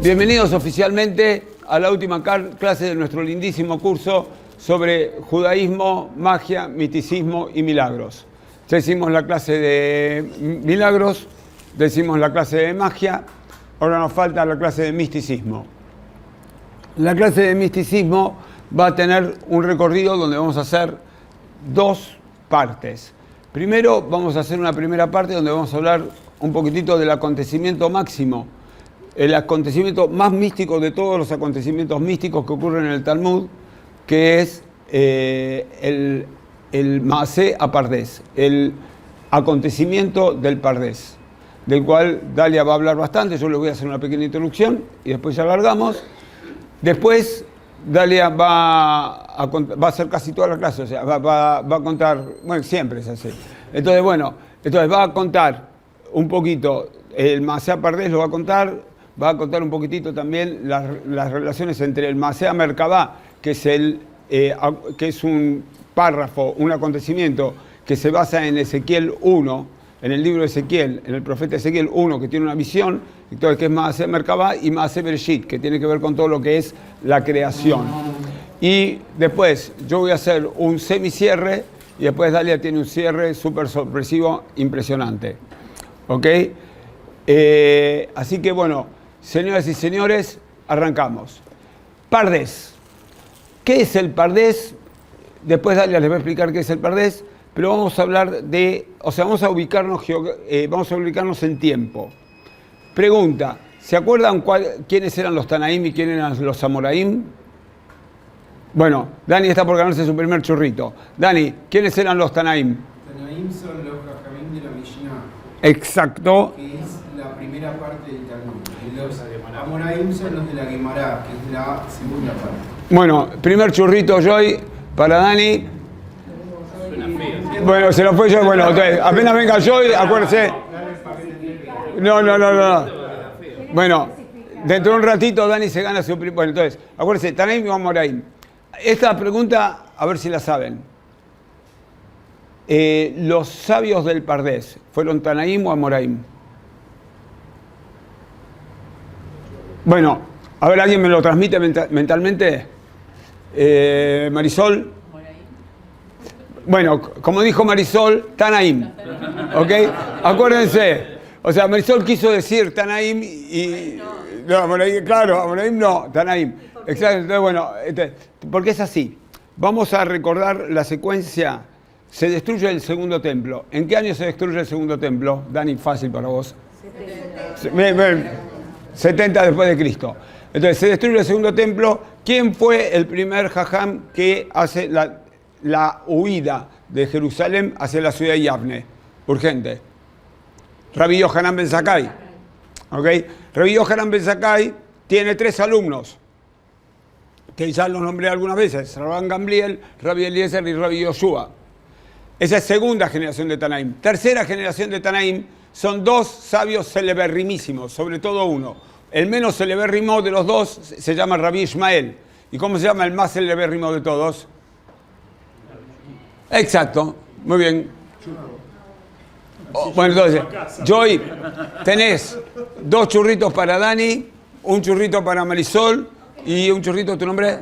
Bienvenidos oficialmente a la última clase de nuestro lindísimo curso sobre judaísmo, magia, misticismo y milagros. Ya hicimos la clase de milagros, ya hicimos la clase de magia, ahora nos falta la clase de misticismo. La clase de misticismo va a tener un recorrido donde vamos a hacer dos partes. Primero vamos a hacer una primera parte donde vamos a hablar un poquitito del acontecimiento máximo, el acontecimiento más místico de todos los acontecimientos místicos que ocurren en el Talmud, que es el Maaseh HaPardés, el acontecimiento del Pardés, del cual Dalia va a hablar bastante. Yo les voy a hacer una pequeña introducción y después ya largamos. Después Dalia va a hacer casi toda la clase, o sea, va a contar, bueno, siempre es así. Entonces, bueno, va a contar un poquito, el Maaseh HaPardés lo va a contar un poquitito también las relaciones entre el Maaseh HaMerkabah, que es un párrafo, un acontecimiento que se basa en Ezequiel 1, en el libro de Ezequiel, en el profeta Ezequiel 1, que tiene una visión, entonces, que es Maaseh HaMerkabah, y Maaseh Bereshit, que tiene que ver con todo lo que es la creación. Y después yo voy a hacer un semicierre, y después Dalia tiene un cierre súper sorpresivo, impresionante. ¿Ok? Así que bueno, señoras y señores, arrancamos. Pardés. ¿Qué es el Pardés? Después Dalia les va a explicar qué es el Pardés, pero vamos a hablar vamos a ubicarnos en tiempo. Pregunta, ¿se acuerdan quiénes eran los Tanaim y quiénes eran los Amoraim? Bueno, Dani está por ganarse su primer churrito. Dani, ¿quiénes eran los Tanaim? Tanaim son los Jajamim de la Mishnah. Exacto. Que es la primera parte del Talmud. Y los Amoraim son los de la Gemara, que es la segunda parte. Bueno, primer churrito Joy para Dani. Bueno, se lo fue Joy. Bueno, entonces, apenas venga Joy, acuérdese. No. Bueno, dentro de un ratito Dani se gana su primer. Bueno, entonces, acuérdense, Tanaim o Amoraim. Esta pregunta, a ver si la saben. Los sabios del Pardés, ¿fueron Tanaim o Amoraim? Bueno, a ver, ¿alguien me lo transmite mentalmente? Marisol. Bueno, como dijo Marisol, Tanaim. ¿Ok? Acuérdense. O sea, Marisol quiso decir Tanaim y... No, Amoraim, claro, Amoraim no, Tanaim. Exacto, entonces bueno, porque es así. Vamos a recordar la secuencia. Se destruye el segundo templo. ¿En qué año se destruye el segundo templo? Dani, fácil para vos. 70 después de Cristo. Entonces, se destruye el segundo templo. ¿Quién fue el primer jajam que hace la huida de Jerusalén hacia la ciudad de Yavne? Urgente. Rabbi Yohanan ben Zakkai. ¿Ok? Rabbi Yohanan ben Zakkai tiene 3 alumnos, que ya los nombré algunas veces: Rabban Gamliel, Rabbi Eliezer y Rabbi Yoshua. Esa es segunda generación de Tanaim. Tercera generación de Tanaim son 2 sabios celeberrimísimos, sobre todo uno. El menos celeberrimo de los 2 se llama Rabbi Ishmael. ¿Y cómo se llama el más celeberrimo de todos? Exacto, muy bien. Bueno, entonces, Joy, tenés 2 churritos para Dani, un churrito para Marisol y un churrito, ¿tu nombre?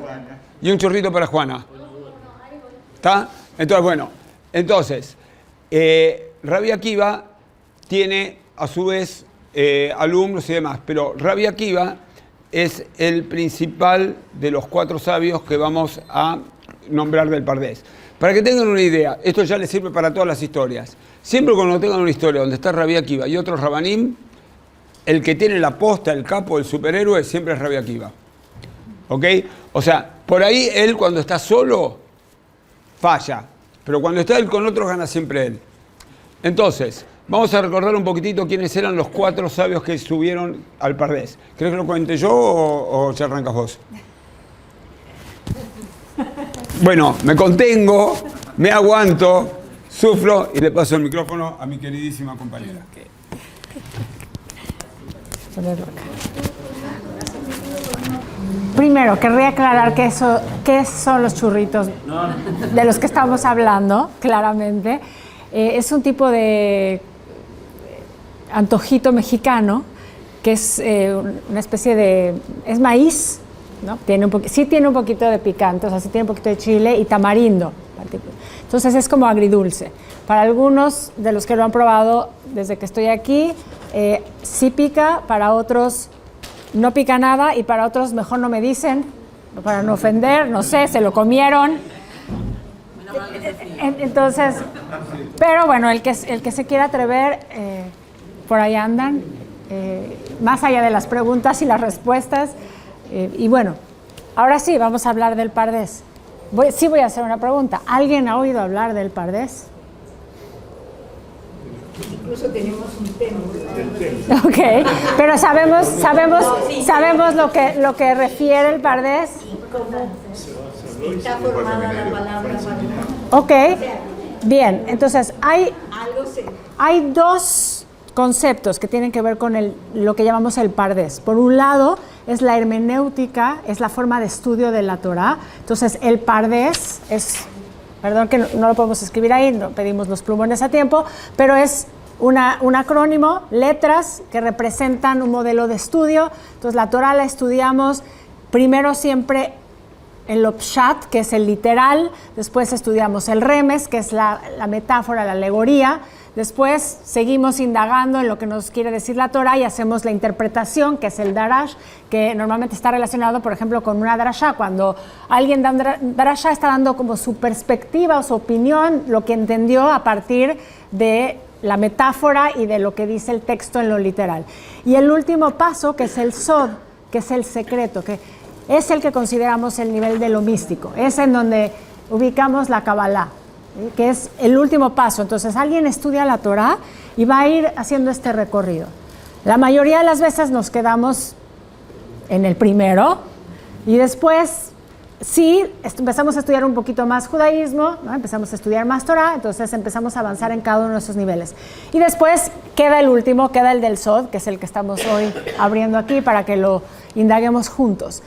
Y un churrito para Juana. ¿Está? Entonces, bueno, Rabbi Akiva tiene a su vez alumnos y demás, pero Rabbi Akiva es el principal de los 4 sabios que vamos a nombrar del Pardés. Para que tengan una idea, esto ya les sirve para todas las historias. Siempre cuando tengan una historia donde está Rabbi Akiva y otros Rabanim, el que tiene la posta, el capo, el superhéroe, siempre es Rabbi Akiva. ¿Ok? O sea, por ahí él cuando está solo, falla. Pero cuando está él con otros, gana siempre él. Entonces, vamos a recordar un poquitito quiénes eran los 4 sabios que subieron al Pardés. ¿Crees que lo cuente yo o ya arrancas vos? Bueno, me contengo, me aguanto, sufro y le paso el micrófono a mi queridísima compañera. Primero, querría aclarar qué son los churritos de los que estamos hablando, claramente. Es un tipo de antojito mexicano que es una especie de... es maíz, ¿no? Sí tiene un poquito de picante, o sea, sí tiene un poquito de chile y tamarindo. Entonces es como agridulce. Para algunos de los que lo han probado desde que estoy aquí, sí pica, para otros no pica nada y para otros mejor no me dicen, para no ofender, no sé, se lo comieron. Entonces, pero bueno, el que se quiera atrever, por ahí andan, más allá de las preguntas y las respuestas. Y bueno, ahora sí, vamos a hablar del pardés. Sí voy a hacer una pregunta. ¿Alguien ha oído hablar del pardés? Incluso tenemos un tema. Ok, pero sabemos lo que refiere el pardés. ¿Cómo está formada la palabra pardés? Ok, bien, entonces hay dos conceptos que tienen que ver con lo que llamamos el pardés. Por un lado, es la hermenéutica, es la forma de estudio de la Torá. Entonces, el pardés es, perdón que no lo podemos escribir ahí, no pedimos los plumones a tiempo, pero es un acrónimo, letras que representan un modelo de estudio. Entonces, la Torá la estudiamos primero siempre en lo pshat, que es el literal, después estudiamos el remes, que es la metáfora, la alegoría. Después seguimos indagando en lo que nos quiere decir la Torá y hacemos la interpretación, que es el darash, que normalmente está relacionado, por ejemplo, con una drashá. Cuando alguien da un drashá, está dando como su perspectiva o su opinión, lo que entendió a partir de la metáfora y de lo que dice el texto en lo literal. Y el último paso, que es el sod, que es el secreto, que es el que consideramos el nivel de lo místico. Es en donde ubicamos la Kabbalah, que es el último paso. Entonces alguien estudia la Torá y va a ir haciendo este recorrido. La mayoría de las veces nos quedamos en el primero y después sí empezamos a estudiar un poquito más judaísmo, ¿no? Empezamos a estudiar más Torá, entonces empezamos a avanzar en cada uno de esos niveles. Y después queda el último, queda el del Sod, que es el que estamos hoy abriendo aquí para que lo indaguemos juntos.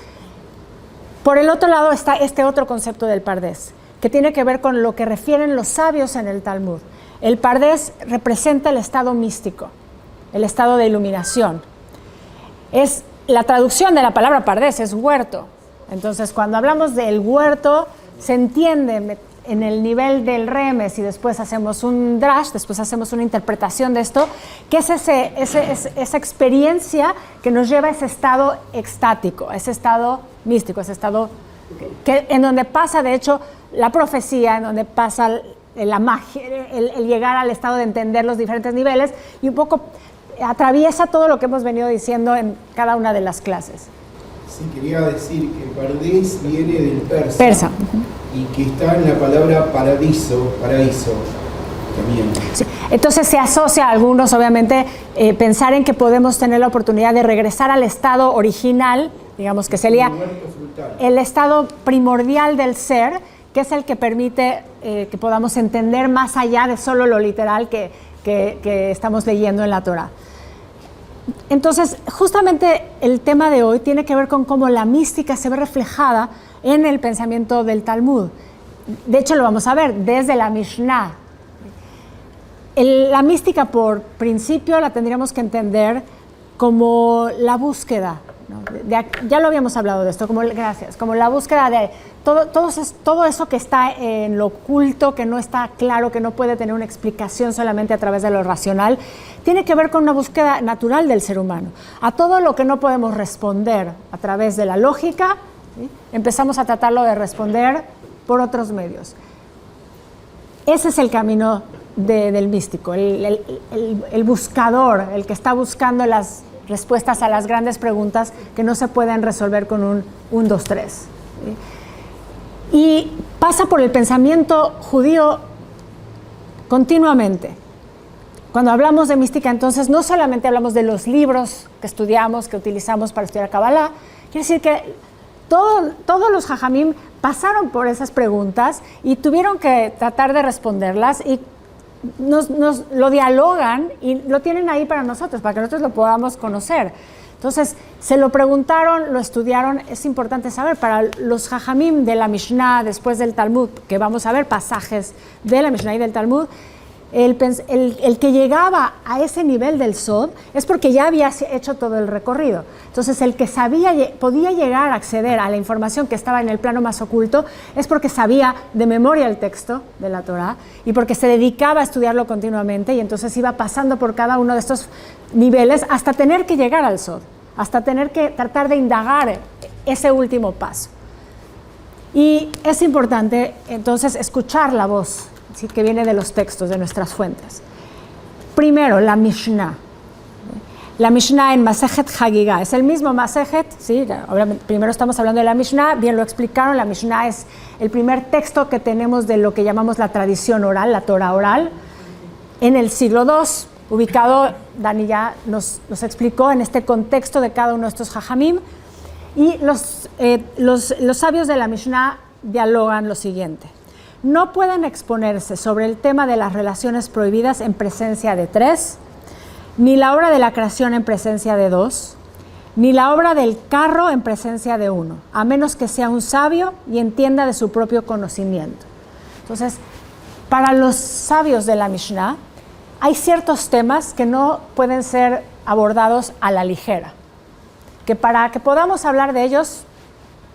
Por el otro lado está este otro concepto del pardés, que tiene que ver con lo que refieren los sabios en el Talmud. El pardés representa el estado místico, el estado de iluminación. Es la traducción de la palabra pardés, es huerto. Entonces, cuando hablamos del huerto, se entiende en el nivel del remes y después hacemos un drash, después hacemos una interpretación de esto, que es esa experiencia que nos lleva a ese estado extático, a ese estado místico, ese estado en donde pasa, de hecho, la profecía, en donde pasa la magia, el llegar al estado de entender los diferentes niveles y un poco atraviesa todo lo que hemos venido diciendo en cada una de las clases. Sí, quería decir que pardés viene del persa. Y que está en la palabra paraíso también. Sí. Entonces se asocia a algunos, obviamente, pensar en que podemos tener la oportunidad de regresar al estado original, digamos que sería el estado primordial del ser, que es el que permite que podamos entender más allá de solo lo literal que estamos leyendo en la Torá. Entonces, justamente el tema de hoy tiene que ver con cómo la mística se ve reflejada en el pensamiento del Talmud. De hecho, lo vamos a ver desde la Mishnah. La mística, por principio, la tendríamos que entender como la búsqueda, ¿no? Ya lo habíamos hablado de esto, como la búsqueda de todo eso que está en lo oculto, que no está claro, que no puede tener una explicación solamente a través de lo racional, tiene que ver con una búsqueda natural del ser humano. A todo lo que no podemos responder a través de la lógica, ¿sí? Empezamos a tratarlo de responder por otros medios. Ese es el camino del místico, el buscador, el que está buscando las respuestas a las grandes preguntas que no se pueden resolver con un 1, 2, 3. ¿Sí? Y pasa por el pensamiento judío continuamente. Cuando hablamos de mística, entonces, no solamente hablamos de los libros que estudiamos, que utilizamos para estudiar Kabbalah, quiere decir que todos los jajamim pasaron por esas preguntas y tuvieron que tratar de responderlas y nos lo dialogan y lo tienen ahí para nosotros, para que nosotros lo podamos conocer. Entonces, se lo preguntaron, lo estudiaron. Es importante saber, para los jajamim de la Mishnah, después del Talmud, que vamos a ver pasajes de la Mishnah y del Talmud, el que llegaba a ese nivel del Sod es porque ya había hecho todo el recorrido. Entonces, el que podía llegar a acceder a la información que estaba en el plano más oculto es porque sabía de memoria el texto de la Torá y porque se dedicaba a estudiarlo continuamente, y entonces iba pasando por cada uno de estos niveles hasta tener que llegar al Sod, hasta tener que tratar de indagar ese último paso. Y es importante entonces escuchar la voz, ¿sí?, que viene de los textos, de nuestras fuentes. Primero, la Mishnah. La Mishnah en Masejet Hagigah es el mismo Masejet, ¿sí? Obviamente, primero estamos hablando de la Mishnah, bien lo explicaron. La Mishnah es el primer texto que tenemos de lo que llamamos la tradición oral, la Torah oral, en el siglo II, ubicado, Dani ya nos explicó, en este contexto de cada uno de estos Jajamim. Y los sabios de la Mishnah dialogan lo siguiente: no pueden exponerse sobre el tema de las relaciones prohibidas en presencia de 3, ni la obra de la creación en presencia de 2, ni la obra del carro en presencia de 1, a menos que sea un sabio y entienda de su propio conocimiento. Entonces, para los sabios de la Mishnah, hay ciertos temas que no pueden ser abordados a la ligera, que para que podamos hablar de ellos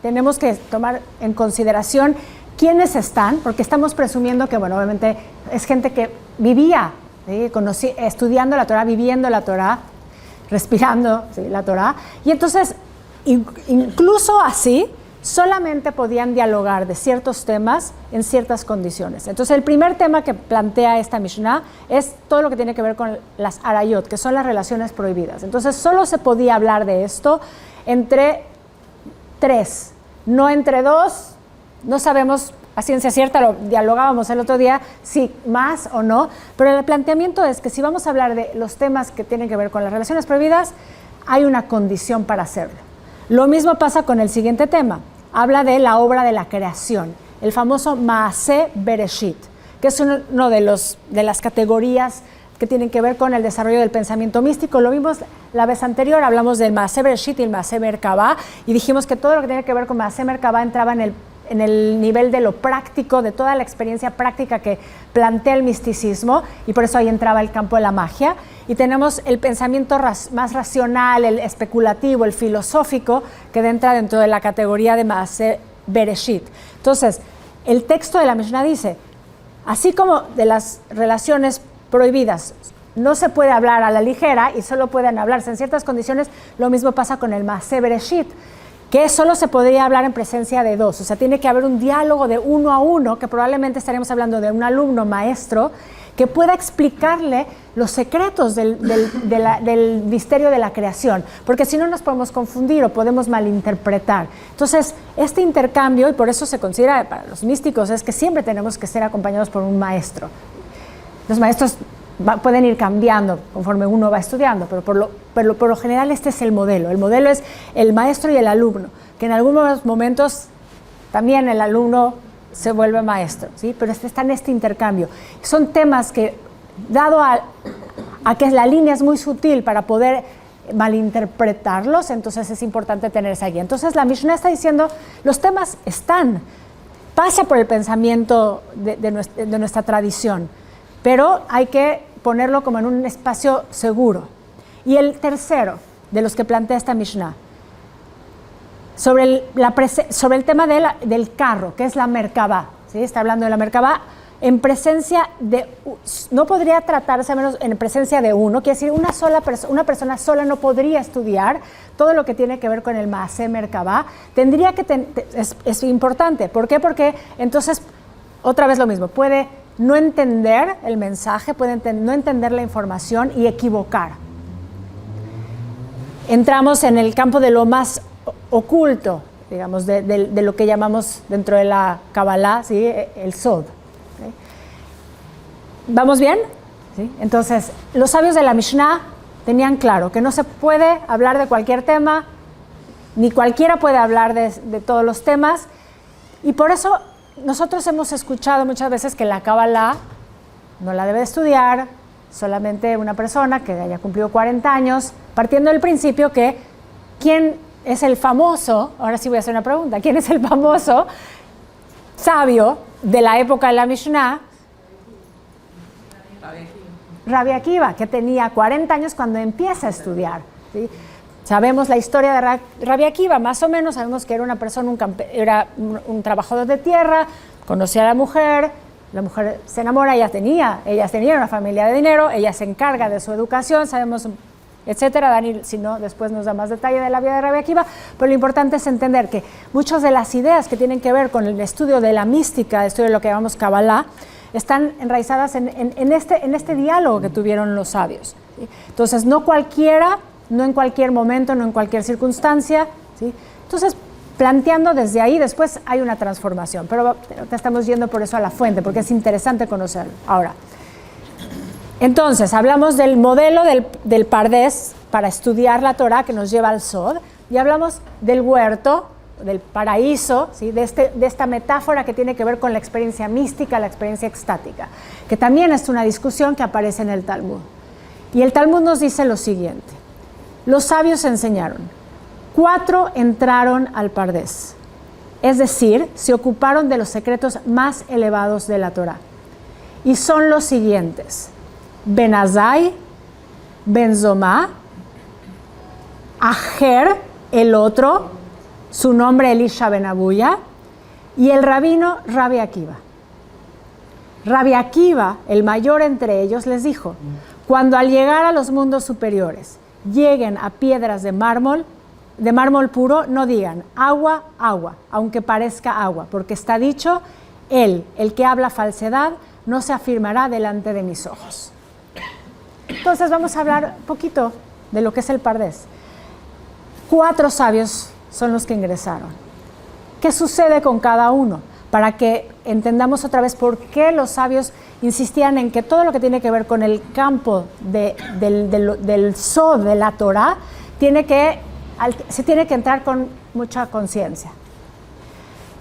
tenemos que tomar en consideración quiénes están, porque estamos presumiendo que, bueno, obviamente es gente que vivía, ¿sí?, estudiando la Torah, viviendo la Torah, respirando, ¿sí?, la Torah, y entonces incluso así solamente podían dialogar de ciertos temas en ciertas condiciones. Entonces, el primer tema que plantea esta Mishnah es todo lo que tiene que ver con las arayot, que son las relaciones prohibidas. Entonces, solo se podía hablar de esto entre 3, no entre 2. No sabemos a ciencia cierta, lo dialogábamos el otro día, si más o no, pero el planteamiento es que si vamos a hablar de los temas que tienen que ver con las relaciones prohibidas, hay una condición para hacerlo. Lo mismo pasa con el siguiente tema. Habla de la obra de la creación, el famoso Maaseh Bereshit, que es uno de las categorías que tienen que ver con el desarrollo del pensamiento místico. Lo vimos la vez anterior, hablamos del Maaseh Bereshit y el Maaseh Merkabah, y dijimos que todo lo que tiene que ver con Maaseh Merkabah entraba en el nivel de lo práctico, de toda la experiencia práctica que plantea el misticismo, y por eso ahí entraba el campo de la magia. Y tenemos el pensamiento más racional, el especulativo, el filosófico, que entra dentro de la categoría de Maaseh Bereshit. Entonces, el texto de la Mishnah dice, así como de las relaciones prohibidas no se puede hablar a la ligera y solo pueden hablarse en ciertas condiciones, lo mismo pasa con el Maaseh Bereshit, que solo se podría hablar en presencia de 2, o sea, tiene que haber un diálogo de 1 a 1, que probablemente estaríamos hablando de un alumno maestro que pueda explicarle los secretos del misterio de la creación, porque si no nos podemos confundir o podemos malinterpretar. Entonces, este intercambio, y por eso se considera para los místicos, es que siempre tenemos que ser acompañados por un maestro. Los maestros pueden ir cambiando conforme uno va estudiando, pero por lo general este es el modelo. El modelo es el maestro y el alumno, que en algunos momentos también el alumno se vuelve maestro, ¿sí? Pero está en este intercambio. Son temas que, dado a que la línea es muy sutil para poder malinterpretarlos, entonces es importante tener esa guía. Entonces la Mishnah está diciendo, los temas están, pasa por el pensamiento de nuestra tradición, pero hay que ponerlo como en un espacio seguro. Y el tercero de los que plantea esta Mishnah, sobre el tema del carro, que es la Merkabah, ¿sí? Está hablando de la Merkabah en presencia de, no podría tratarse menos en presencia de 1, quiere decir una persona sola no podría estudiar todo lo que tiene que ver con el Maaseh Merkabah. Tendría que, es importante, ¿por qué? Porque entonces, otra vez lo mismo, puede no entender el mensaje, puede no entender la información y equivocar. Entramos en el campo de lo más oculto, digamos, de lo que llamamos dentro de la Kabbalah, ¿sí?, el Sod. ¿Sí? ¿Vamos bien? ¿Sí? Entonces, los sabios de la Mishnah tenían claro que no se puede hablar de cualquier tema, ni cualquiera puede hablar de todos los temas, y por eso nosotros hemos escuchado muchas veces que la Kabbalah no la debe estudiar solamente una persona que haya cumplido 40 años, partiendo del principio que ¿quién es el famoso? Ahora sí voy a hacer una pregunta. ¿Quién es el famoso sabio de la época de la Mishnah? Rabbi Akiva, que tenía 40 años cuando empieza a estudiar, ¿sí? Sabemos la historia de Rabbi Akiva, más o menos sabemos que era una persona, era un trabajador de tierra, conocía a la mujer se enamora, ellas tenían una familia de dinero, ella se encarga de su educación, sabemos, etcétera. Dani, si no, después nos da más detalle de la vida de Rabbi Akiva, pero lo importante es entender que muchas de las ideas que tienen que ver con el estudio de la mística, el estudio de lo que llamamos Kabbalah, están enraizadas en este diálogo que tuvieron los sabios, ¿sí? Entonces, no cualquiera, no en cualquier momento, no en cualquier circunstancia, ¿sí? Entonces, planteando desde ahí, después hay una transformación, pero te estamos yendo por eso a la fuente, porque es interesante conocerlo. Ahora, entonces, hablamos del modelo del Pardés para estudiar la Torah que nos lleva al Sod, y hablamos del huerto, del paraíso, ¿sí? de esta metáfora que tiene que ver con la experiencia mística, la experiencia extática, que también es una discusión que aparece en el Talmud. Y el Talmud nos dice lo siguiente: los sabios enseñaron, 4 entraron al Pardés, es decir, se ocuparon de los secretos más elevados de la Torah, y son los siguientes: Ben Azai, Ben Zomá, Ajer, el otro, su nombre Elisha Ben Abuya, y el rabino Rabbi Akiva. Rabbi Akiva, el mayor entre ellos, les dijo: cuando al llegar a los mundos superiores lleguen a piedras de mármol puro, no digan agua, agua, aunque parezca agua, porque está dicho, el que habla falsedad, no se afirmará delante de mis ojos. Entonces vamos a hablar un poquito de lo que es el Pardés. 4 sabios son los que ingresaron. ¿Qué sucede con cada uno? Para que entendamos otra vez por qué los sabios insistían en que todo lo que tiene que ver con el campo del Sod, de la Torah, se tiene que entrar con mucha conciencia.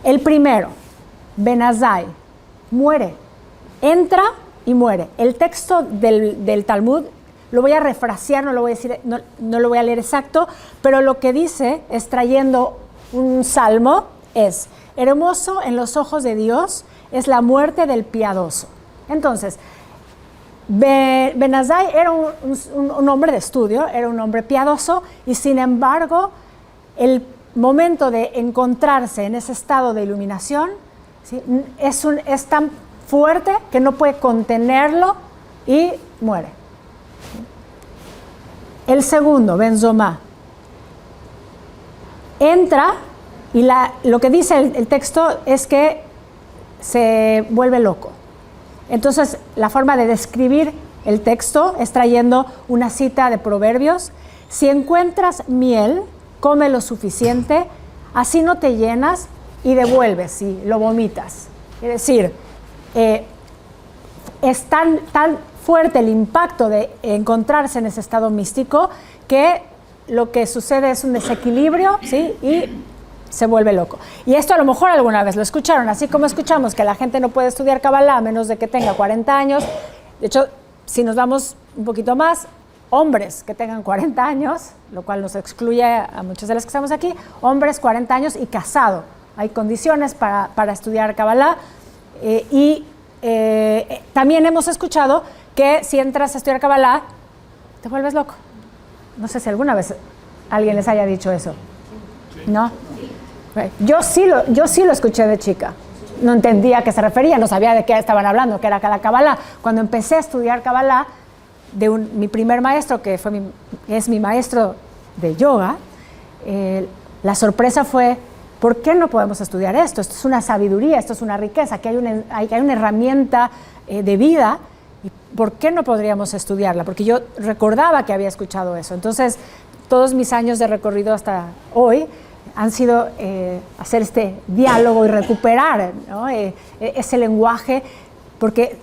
El primero, Ben Azai, muere, entra y muere. El texto del Talmud lo voy a refrasear, no lo voy a leer exacto, pero lo que dice, extrayendo un salmo, es: hermoso en los ojos de Dios es la muerte del piadoso. Entonces, Ben Azai era un hombre de estudio, era un hombre piadoso, y sin embargo, el momento de encontrarse en ese estado de iluminación, ¿sí? es tan fuerte que no puede contenerlo y muere. El segundo, Ben Zomá, entra y lo que dice el texto es que se vuelve loco. Entonces, la forma de describir el texto es trayendo una cita de Proverbios: si encuentras miel, come lo suficiente, así no te llenas y devuelves y lo vomitas. Es decir, es tan fuerte el impacto de encontrarse en ese estado místico que lo que sucede es un desequilibrio, ¿sí? Y se vuelve loco. Y esto a lo mejor alguna vez lo escucharon, así como escuchamos que la gente no puede estudiar Kabbalah a menos de que tenga 40 años. De hecho, si nos vamos un poquito más, hombres que tengan 40 años, lo cual nos excluye a muchos de los que estamos aquí, hombres 40 años y casado. Hay condiciones para estudiar Kabbalah. También hemos escuchado que si entras a estudiar Kabbalah, te vuelves loco. No sé si alguna vez alguien les haya dicho eso. ¿No? Yo sí lo escuché de chica. No entendía a qué se refería, no sabía de qué estaban hablando, que era la Kabbalah. Cuando empecé a estudiar Kabbalah, mi primer maestro, que es mi maestro de yoga, la sorpresa fue: ¿por qué no podemos estudiar esto? Esto es una sabiduría, esto es una riqueza, que hay una herramienta de vida. ¿Y por qué no podríamos estudiarla? Porque yo recordaba que había escuchado eso. Entonces, todos mis años de recorrido hasta hoy han sido hacer este diálogo y recuperar, ¿no? Ese lenguaje, porque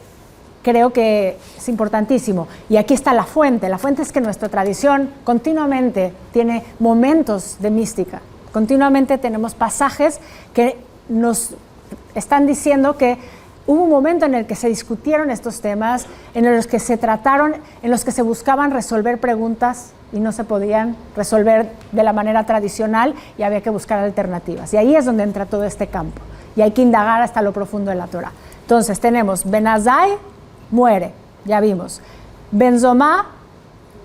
creo que es importantísimo. Y aquí está la fuente. La fuente es que nuestra tradición continuamente tiene momentos de mística. Continuamente tenemos pasajes que nos están diciendo que hubo un momento en el que se discutieron estos temas, en los que se trataron, en los que se buscaban resolver preguntas y no se podían resolver de la manera tradicional y había que buscar alternativas. Y ahí es donde entra todo este campo. Y hay que indagar hasta lo profundo de la Torah. Entonces tenemos Ben Azai, muere, ya vimos. Benzomá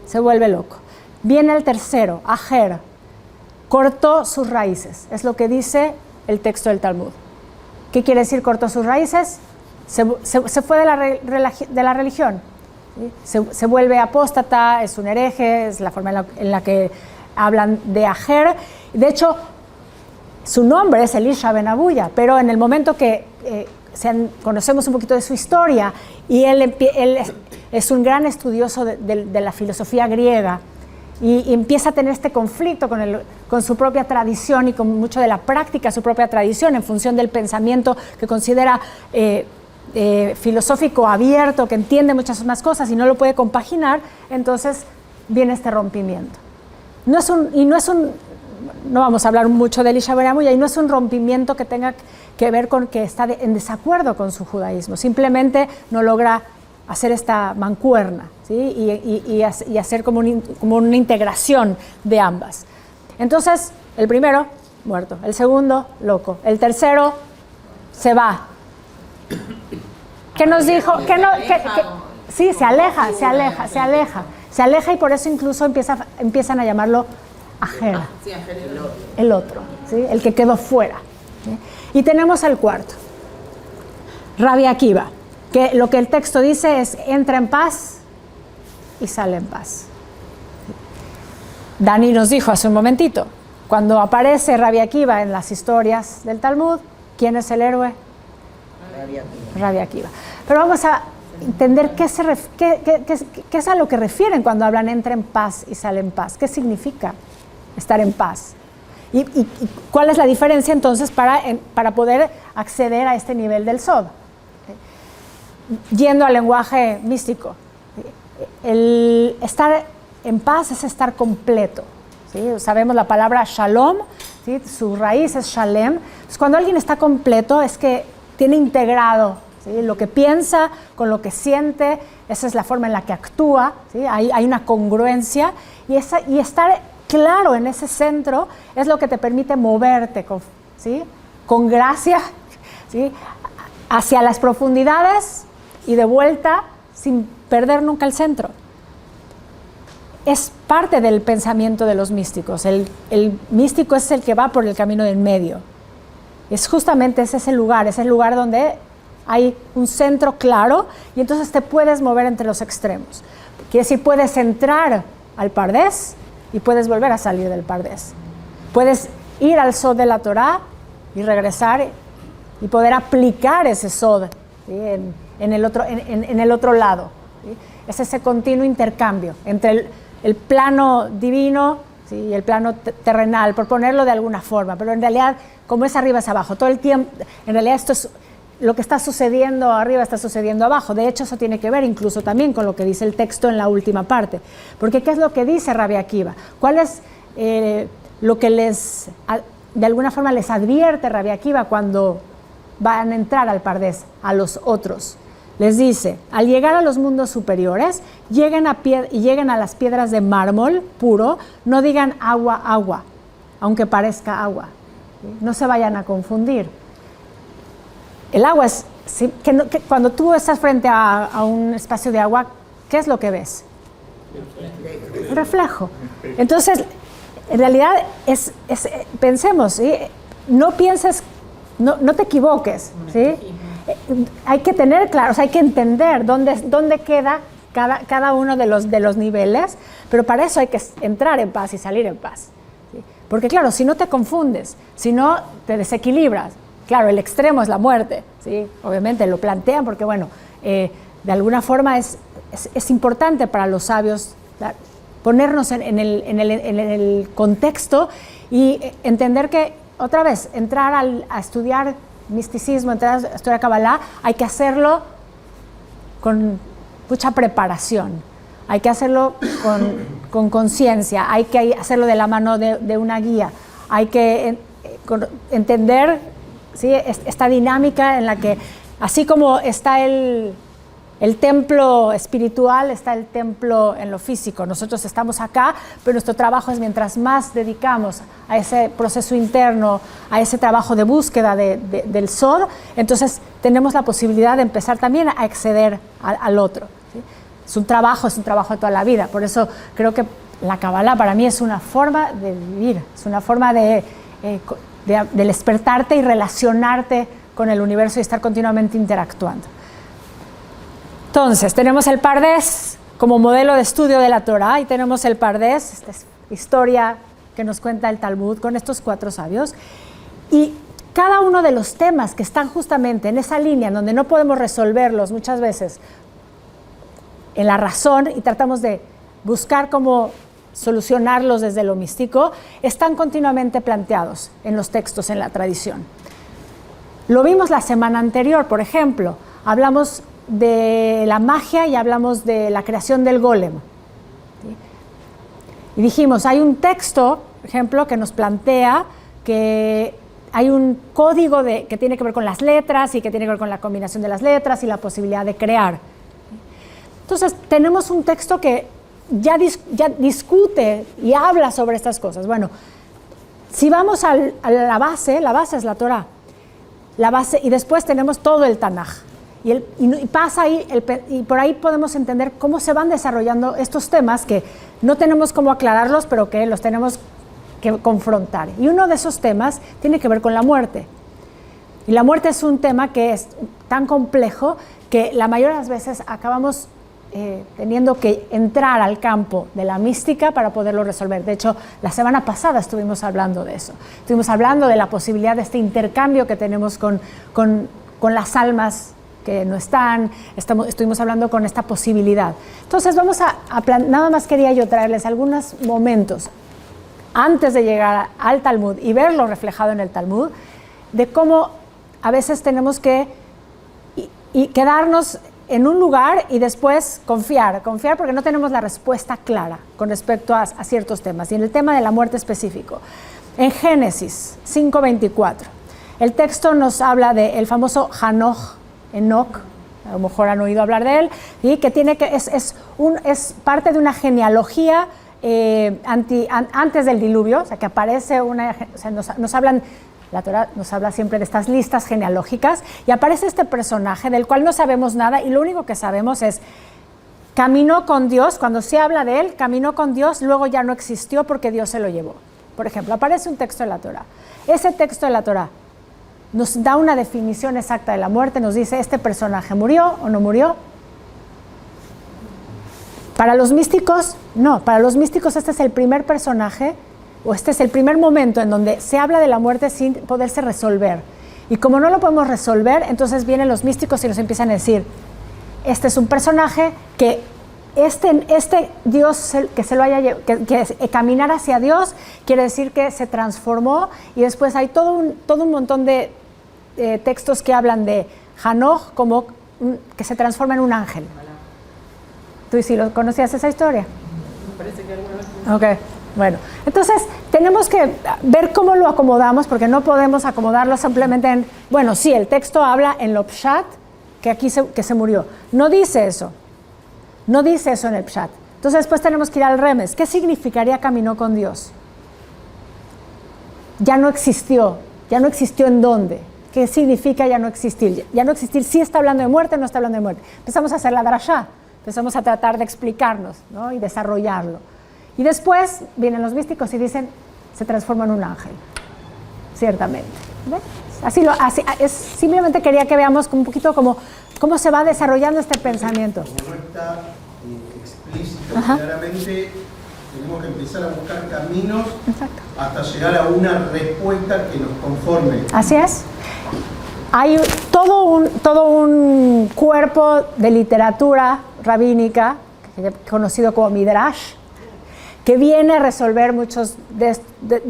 se vuelve loco. Viene el tercero, Ajer, cortó sus raíces. Es lo que dice el texto del Talmud. ¿Qué quiere decir cortó sus raíces? Se fue de la religión. ¿Sí? Se vuelve apóstata, es un hereje, es la forma en la que hablan de Ajer. De hecho, su nombre es Elisha ben Abuya, pero en el momento que conocemos un poquito de su historia, y él es un gran estudioso de la filosofía griega, y empieza a tener este conflicto con su propia tradición y con mucho de la práctica de su propia tradición en función del pensamiento que considera filosófico abierto, que entiende muchas más cosas y no lo puede compaginar. Entonces viene este rompimiento. No vamos a hablar mucho de Elisha ben Abuya, y no es un rompimiento que tenga que ver con que está en desacuerdo con su judaísmo, simplemente no logra hacer esta mancuerna, ¿sí? y hacer como una integración de ambas. Entonces, el primero, muerto. El segundo, loco. El tercero, se va. ¿Qué nos dijo? Sí, se aleja, y por eso incluso empiezan a llamarlo Ajer, el otro, ¿sí? El que quedó fuera, ¿sí? Y tenemos el cuarto, Rabbi Akiva, que lo que el texto dice es: entra en paz y sale en paz. Dani nos dijo hace un momentito, cuando aparece Rabbi Akiva en las historias del Talmud, ¿quién es el héroe? Rabbi Akiva. Pero vamos a entender qué es a lo que refieren cuando hablan entra en paz y sale en paz. ¿Qué significa estar en paz? ¿Y cuál es la diferencia entonces para poder acceder a este nivel del Sod? Yendo al lenguaje místico, el estar en paz es estar completo, ¿sí? Sabemos la palabra shalom, ¿sí? Su raíz es shalem. Entonces, cuando alguien está completo es que tiene integrado, ¿sí? Lo que piensa con lo que siente, esa es la forma en la que actúa, ¿sí? Hay una congruencia, y estar claro en ese centro es lo que te permite moverte con gracia, ¿sí? Hacia las profundidades y de vuelta sin perder nunca el centro. Es parte del pensamiento de los místicos. El místico es el que va por el camino del medio. Es justamente ese lugar donde hay un centro claro, y entonces te puedes mover entre los extremos. Quiere decir, puedes entrar al Pardés y puedes volver a salir del Pardés. Puedes ir al Sod de la Torá y regresar y poder aplicar ese Sod, ¿sí? en el otro lado, ¿sí? Es ese continuo intercambio entre el plano divino, ¿sí? y el plano terrenal, por ponerlo de alguna forma, pero en realidad, como es arriba es abajo, todo el tiempo, en realidad esto es lo que está sucediendo arriba, está sucediendo abajo. De hecho, eso tiene que ver incluso también con lo que dice el texto en la última parte, porque ¿qué es lo que dice Rabbi Akiva? ¿Cuál es lo que de alguna forma les advierte Rabbi Akiva cuando van a entrar al Pardés, a los otros? Les dice: al llegar a los mundos superiores, lleguen a las piedras de mármol puro, no digan agua, agua, aunque parezca agua. ¿Sí? No se vayan a confundir. El agua es, ¿sí? Cuando tú estás frente a un espacio de agua, ¿qué es lo que ves? Un reflejo. Entonces, en realidad, pensemos, ¿sí? No pienses, no te equivoques, ¿sí? Hay que tener claro, o sea, hay que entender dónde queda cada uno de los niveles, pero para eso hay que entrar en paz y salir en paz, ¿sí? Porque claro, si no te confundes, si no te desequilibras, claro, el extremo es la muerte, ¿sí? Obviamente lo plantean porque, bueno, de alguna forma es importante para los sabios ponernos en el contexto y entender que, otra vez, entrar a estudiar misticismo, entrar a estudiar Kabbalah, hay que hacerlo con mucha preparación, hay que hacerlo con conciencia, hay que hacerlo de la mano de una guía, hay que entender, ¿sí? Esta dinámica en la que, así como está el templo espiritual, está el templo en lo físico. Nosotros estamos acá, pero nuestro trabajo es, mientras más dedicamos a ese proceso interno, a ese trabajo de búsqueda del Sod, entonces tenemos la posibilidad de empezar también a acceder al otro, ¿sí? Es un trabajo de toda la vida. Por eso creo que la Kabbalah para mí es una forma de vivir, es una forma de despertarte y relacionarte con el universo y estar continuamente interactuando. Entonces, tenemos el Pardes como modelo de estudio de la Torah y tenemos el Pardes, esta es historia que nos cuenta el Talmud con estos 4 sabios. Y cada uno de los temas que están justamente en esa línea en donde no podemos resolverlos muchas veces en la razón y tratamos de buscar cómo solucionarlos desde lo místico, están continuamente planteados en los textos, en la tradición. Lo vimos la semana anterior, por ejemplo, hablamos de la magia y hablamos de la creación del golem. ¿Sí? Y dijimos, hay un texto, por ejemplo, que nos plantea que hay un código que tiene que ver con las letras y que tiene que ver con la combinación de las letras y la posibilidad de crear. Entonces, tenemos un texto que ya discute y habla sobre estas cosas. Bueno, si vamos a la base es la Torah. La base, y después tenemos todo el Tanaj. Y pasa ahí, y por ahí podemos entender cómo se van desarrollando estos temas que no tenemos cómo aclararlos, pero que los tenemos que confrontar. Y uno de esos temas tiene que ver con la muerte. Y la muerte es un tema que es tan complejo que la mayoría de las veces acabamos teniendo que entrar al campo de la mística para poderlo resolver. De hecho, la semana pasada estuvimos hablando de eso. Estuvimos hablando de la posibilidad de este intercambio que tenemos con las almas que no están. Estuvimos hablando con esta posibilidad. Entonces, nada más quería yo traerles algunos momentos antes de llegar al Talmud y verlo reflejado en el Talmud, de cómo a veces tenemos que quedarnos en un lugar y después confiar porque no tenemos la respuesta clara con respecto a ciertos temas. Y en el tema de la muerte específico, en Génesis 5:24, el texto nos habla del famoso Enoch, a lo mejor han oído hablar de él, y que es parte de una genealogía antes del diluvio, o sea, que aparece nos hablan. La Torah nos habla siempre de estas listas genealógicas y aparece este personaje del cual no sabemos nada y lo único que sabemos es caminó con Dios. Cuando se habla de él, caminó con Dios, luego ya no existió porque Dios se lo llevó. Por ejemplo, aparece un texto de la Torah. Ese texto de la Torah nos da una definición exacta de la muerte, nos dice, ¿este personaje murió o no murió? Para los místicos, no. Para los místicos este es el primer personaje o este es el primer momento en donde se habla de la muerte sin poderse resolver. Y como no lo podemos resolver, entonces vienen los místicos y nos empiezan a decir, este es un personaje que este Dios que caminar hacia Dios quiere decir que se transformó y después hay todo un montón de textos que hablan de Hanoch como que se transforma en un ángel. ¿Tú sí lo conocías esa historia? Parece que alguna vez. Ok. Bueno, entonces tenemos que ver cómo lo acomodamos porque no podemos acomodarlo simplemente en, bueno, sí, el texto habla en lo pshat, que se murió. No dice eso en el pshat. Entonces después tenemos que ir al remes. ¿Qué significaría caminó con Dios? Ya no existió en dónde. ¿Qué significa ya no existir? Ya no existir, sí está hablando de muerte o no está hablando de muerte. Empezamos a hacer la drashá, empezamos a tratar de explicarnos, ¿no? Y desarrollarlo. Y después vienen los místicos y dicen, se transforma en un ángel, ciertamente. ¿Ves? Simplemente quería que veamos un poquito cómo se va desarrollando este pensamiento. Como no está explícito claramente, tenemos que empezar a buscar caminos. Exacto. Hasta llegar a una respuesta que nos conforme. Así es. Hay todo un cuerpo de literatura rabínica, conocido como Midrash, que viene a resolver muchos de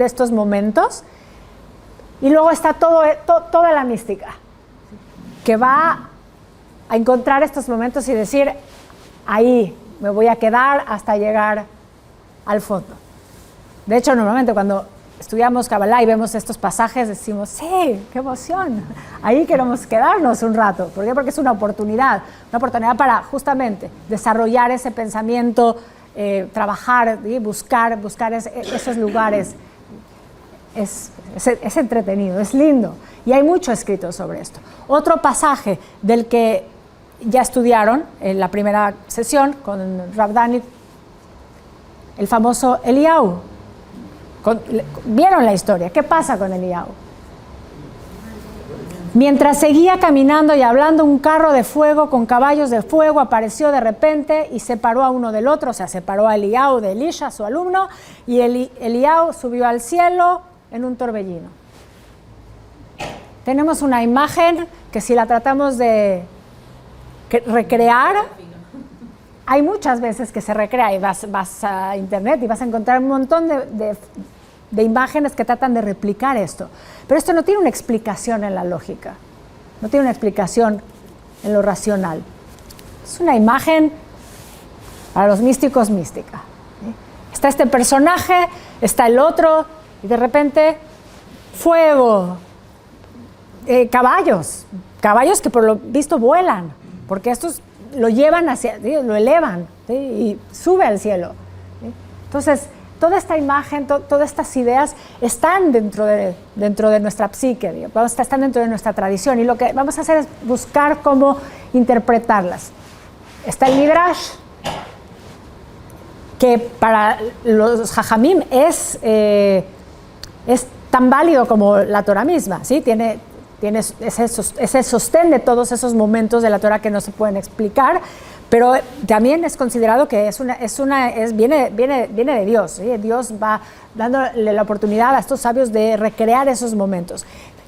estos momentos. Y luego está toda la mística, que va a encontrar estos momentos y decir, ahí me voy a quedar hasta llegar al fondo. De hecho, normalmente cuando estudiamos Kabbalah y vemos estos pasajes, decimos, sí, qué emoción, ahí queremos quedarnos un rato. ¿Por qué? Porque es una oportunidad para justamente desarrollar ese pensamiento, trabajar y buscar esos lugares. Es entretenido, es lindo y hay mucho escrito sobre esto. Otro pasaje del que ya estudiaron en la primera sesión con Rav Dani el famoso Eliyahu. ¿Vieron la historia? ¿Qué pasa con Eliyahu? Mientras seguía caminando y hablando, un carro de fuego con caballos de fuego apareció de repente y separó a uno del otro, o sea, separó a Eliyahu de Elisha, su alumno, y Eliyahu subió al cielo en un torbellino. Tenemos una imagen que si la tratamos de recrear, hay muchas veces que se recrea y vas a internet y vas a encontrar un montón de imágenes que tratan de replicar esto. Pero esto no tiene una explicación en la lógica, no tiene una explicación en lo racional. Es una imagen para los místicos mística. ¿Sí? Está este personaje, está el otro, y de repente fuego, caballos que por lo visto vuelan, porque estos lo llevan hacia, ¿sí? Lo elevan, ¿sí? Y sube al cielo. ¿Sí? Entonces, toda esta imagen, todas estas ideas están dentro de nuestra psique, digamos, están dentro de nuestra tradición, y lo que vamos a hacer es buscar cómo interpretarlas. Está el Midrash, que para los Jajamim es tan válido como la Torah misma, ¿sí? Tiene ese sostén de todos esos momentos de la Torah que no se pueden explicar, pero también es considerado que viene de Dios, ¿sí? Dios va dándole la oportunidad a estos sabios de recrear esos momentos.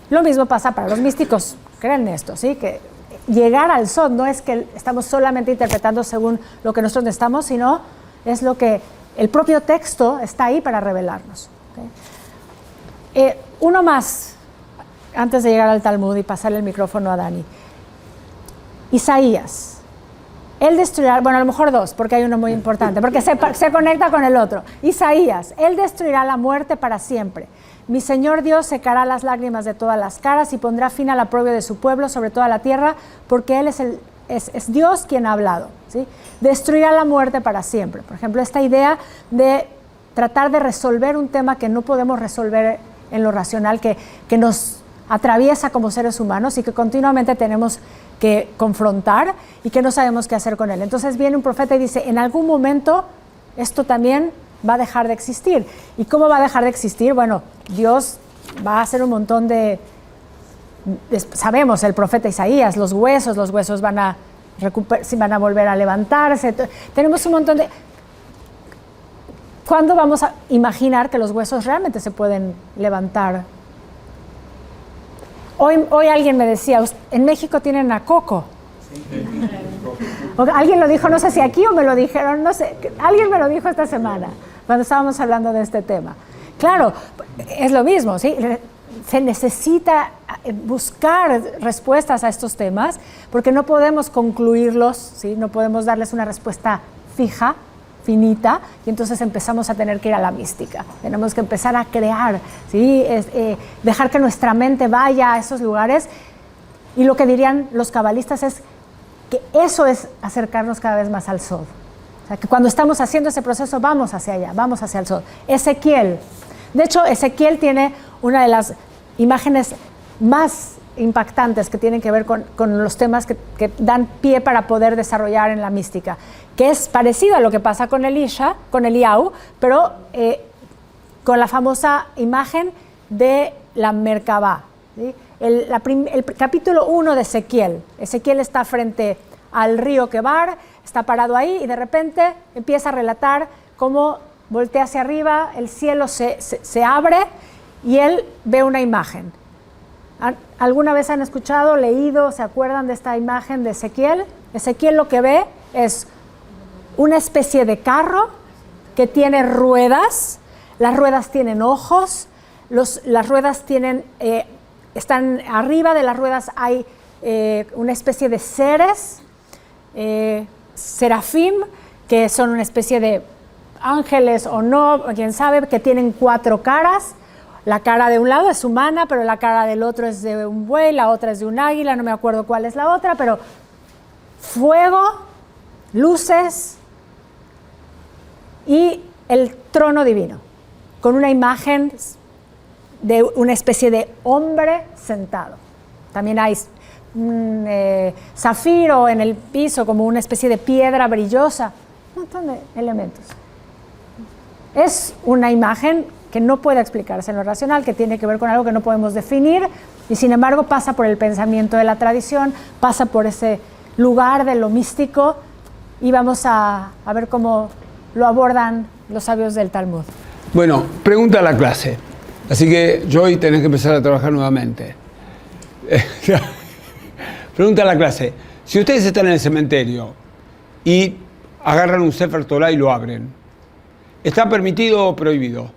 Lo mismo pasa para los místicos, creen esto, ¿sí? Que llegar al Sod no es que estamos solamente interpretando según lo que nosotros necesitamos, sino es lo que el propio texto está ahí para revelarnos. ¿Okay? Uno más, antes de llegar al Talmud y pasarle el micrófono a Dani. Isaías. Él destruirá, bueno, a lo mejor dos, porque hay uno muy importante, porque se conecta con el otro. Isaías, Él destruirá la muerte para siempre. Mi Señor Dios secará las lágrimas de todas las caras y pondrá fin al oprobio de su pueblo sobre toda la tierra, porque Él es Dios quien ha hablado, ¿sí? Destruirá la muerte para siempre. Por ejemplo, esta idea de tratar de resolver un tema que no podemos resolver en lo racional, que nos atraviesa como seres humanos y que continuamente tenemos que confrontar y que no sabemos qué hacer con él. Entonces viene un profeta y dice, en algún momento esto también va a dejar de existir. ¿Y cómo va a dejar de existir? Bueno, Dios va a hacer un montón sabemos, el profeta Isaías, los huesos van a volver a levantarse. Tenemos un montón de... ¿Cuándo vamos a imaginar que los huesos realmente se pueden levantar? Hoy alguien me decía, en México tienen a Coco. Alguien lo dijo, no sé si aquí o me lo dijeron, no sé, alguien me lo dijo esta semana, cuando estábamos hablando de este tema. Claro, es lo mismo, ¿sí? Se necesita buscar respuestas a estos temas, porque no podemos concluirlos, ¿sí? No podemos darles una respuesta fija, finita, y entonces empezamos a tener que ir a la mística. Tenemos que empezar a crear, ¿sí? Dejar que nuestra mente vaya a esos lugares, y lo que dirían los cabalistas es que eso es acercarnos cada vez más al Sod. O sea, que cuando estamos haciendo ese proceso vamos hacia allá, vamos hacia el Sod. Ezequiel. De hecho, Ezequiel tiene una de las imágenes más impactantes que tienen que ver con los temas que dan pie para poder desarrollar en la mística, que es parecido a lo que pasa con Eliyahu, pero con la famosa imagen de la Merkabá, ¿sí? El capítulo 1 de Ezequiel. Ezequiel está frente al río Quebar, está parado ahí y de repente empieza a relatar cómo voltea hacia arriba, el cielo se abre y él ve una imagen. ¿Alguna vez han escuchado, leído, se acuerdan de esta imagen de Ezequiel? Ezequiel lo que ve es una especie de carro que tiene ruedas, las ruedas tienen ojos, las ruedas están arriba de las ruedas, hay una especie de seres, serafim, que son una especie de ángeles o no, quién sabe, que tienen 4 caras. La cara de un lado es humana, pero la cara del otro es de un buey, la otra es de un águila, no me acuerdo cuál es la otra, pero fuego, luces y el trono divino, con una imagen de una especie de hombre sentado. También hay zafiro en el piso, como una especie de piedra brillosa. Un montón de elementos. Es una imagen que no puede explicarse en lo racional, que tiene que ver con algo que no podemos definir, y sin embargo pasa por el pensamiento de la tradición, pasa por ese lugar de lo místico, y vamos a ver cómo lo abordan los sabios del Talmud. Bueno, pregunta a la clase. Así que Joy, tenés que empezar a trabajar nuevamente. Pregunta a la clase. Si ustedes están en el cementerio y agarran un Sefer Torah y lo abren, ¿está permitido o prohibido?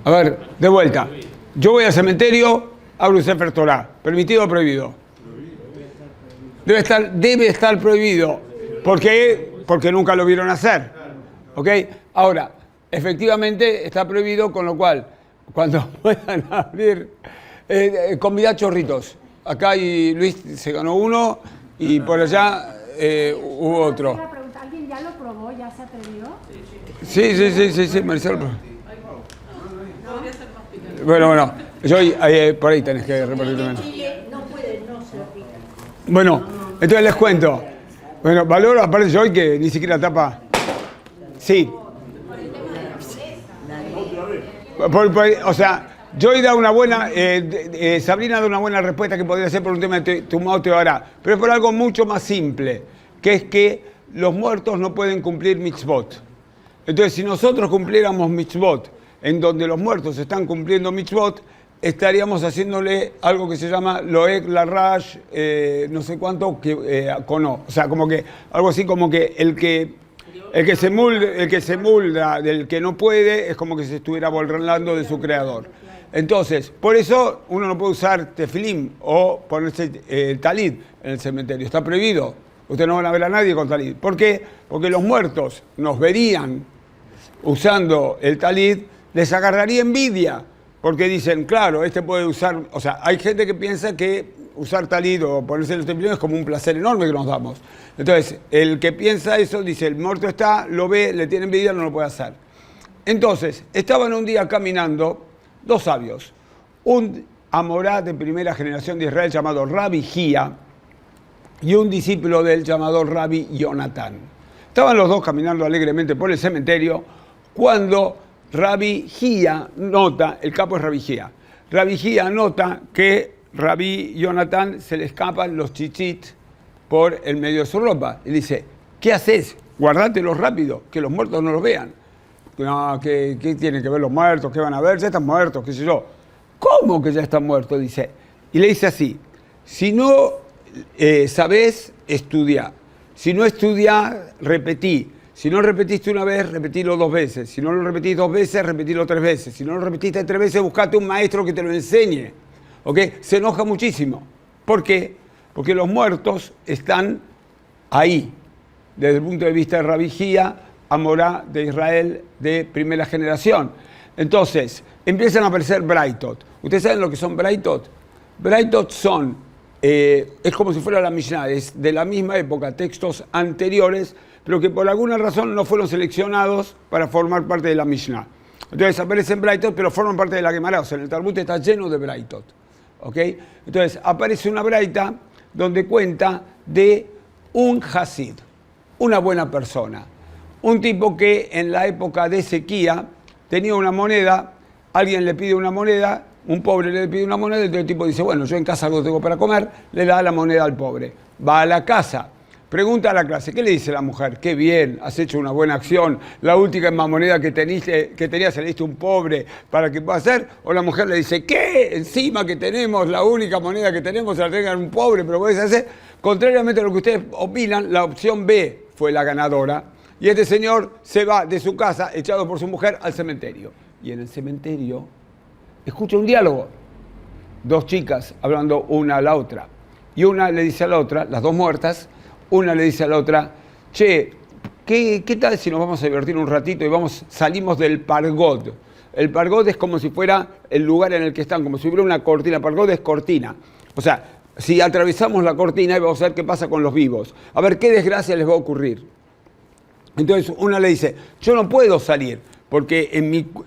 A ver, de vuelta. Yo voy al cementerio, abro un Sefer Torah. ¿Permitido o prohibido? Debe estar prohibido. ¿Por qué? Porque nunca lo vieron hacer. ¿Ok? Ahora, efectivamente está prohibido, con lo cual, cuando puedan abrir, convidad chorritos. Acá Luis se ganó uno y por allá hubo otro. ¿Alguien ya lo probó? ¿Ya se atrevió? Sí, Maricel. Bueno, yo por ahí tenés que repartir también. No puede no ser picante. Bueno, entonces les cuento. Bueno, valoro aparte yo que ni siquiera tapa. Sí. O sea, Joy da una buena, Sabrina da una buena respuesta que podría ser por un tema de Tumao Teorá, pero es por algo mucho más simple, que es que los muertos no pueden cumplir mitzvot. Entonces, si nosotros cumpliéramos mitzvot, en donde los muertos están cumpliendo mitzvot, estaríamos haciéndole algo que se llama Loek Larash, no sé cuánto, Kono. O sea, como que, algo así como que el que se mulda del que no puede, es como que se estuviera burlando de su creador. Entonces, por eso uno no puede usar tefilim o ponerse talid en el cementerio. Está prohibido. Ustedes no van a ver a nadie con talid. ¿Por qué? Porque los muertos nos verían usando el talid, les agarraría envidia. Porque dicen, claro, este puede usar... O sea, hay gente que piensa que usar talid o ponerse los tefilín es como un placer enorme que nos damos. Entonces, el que piensa eso dice, el muerto está, lo ve, le tiene envidia, no lo puede hacer. Entonces, estaban un día caminando dos sabios. Un amorá de primera generación de Israel llamado Rabbi Hía y un discípulo del llamado Rabbi Jonatán. Estaban los dos caminando alegremente por el cementerio cuando Rabbi Hía nota, el capo es Rabbi Hía, Rabbi Hía nota que Rabbi Jonatán se le escapan los chichit por el medio de su ropa. Y dice, ¿qué haces? Guardátelo rápido, que los muertos no los vean. No, ¿qué tienen que ver los muertos? ¿Qué van a ver? Ya están muertos, qué sé yo. ¿Cómo que ya están muertos? Dice. Y le dice así, si no sabés, estudiá. Si no estudiás, repetí. Si no repetiste una vez, repetilo dos veces. Si no lo repetís dos veces, repetilo tres veces. Si no lo repetiste tres veces, buscate un maestro que te lo enseñe. ¿Ok? Se enoja muchísimo. ¿Por qué? Porque los muertos están ahí. Desde el punto de vista de Rabbi Hía, amorá de Israel de primera generación. Entonces, empiezan a aparecer Braitot. ¿Ustedes saben lo que son Braitot? Braitot son, es como si fuera la Mishnah, es de la misma época, textos anteriores, pero que por alguna razón no fueron seleccionados para formar parte de la Mishnah. Entonces aparecen Braitot, pero forman parte de la Gemara. O sea, el Talmud está lleno de Braitot. ¿Ok? Entonces aparece una Braita donde cuenta de un Hasid, una buena persona. Un tipo que en la época de sequía tenía una moneda, alguien le pide una moneda, un pobre le pide una moneda, y el tipo dice, bueno, yo en casa algo tengo para comer, le da la moneda al pobre. Va a la casa, pregunta a la clase, ¿qué le dice la mujer? Qué bien, has hecho una buena acción, la última moneda que tenías se le diste a un pobre para que pueda hacer, o la mujer le dice, ¿qué? Encima que tenemos, la única moneda que tenemos se la tengan un pobre, pero puedes hacer. Contrariamente a lo que ustedes opinan, la opción B fue la ganadora. Y este señor se va de su casa, echado por su mujer, al cementerio. Y en el cementerio escucha un diálogo. Dos chicas hablando una a la otra. Y una le dice a la otra, las dos muertas, una le dice a la otra, che, ¿qué tal si nos vamos a divertir un ratito y salimos del pargod? El pargod es como si fuera el lugar en el que están, como si hubiera una cortina. Pargod es cortina. O sea, si atravesamos la cortina y vamos a ver qué pasa con los vivos. A ver qué desgracia les va a ocurrir. Entonces una le dice, yo no puedo salir, porque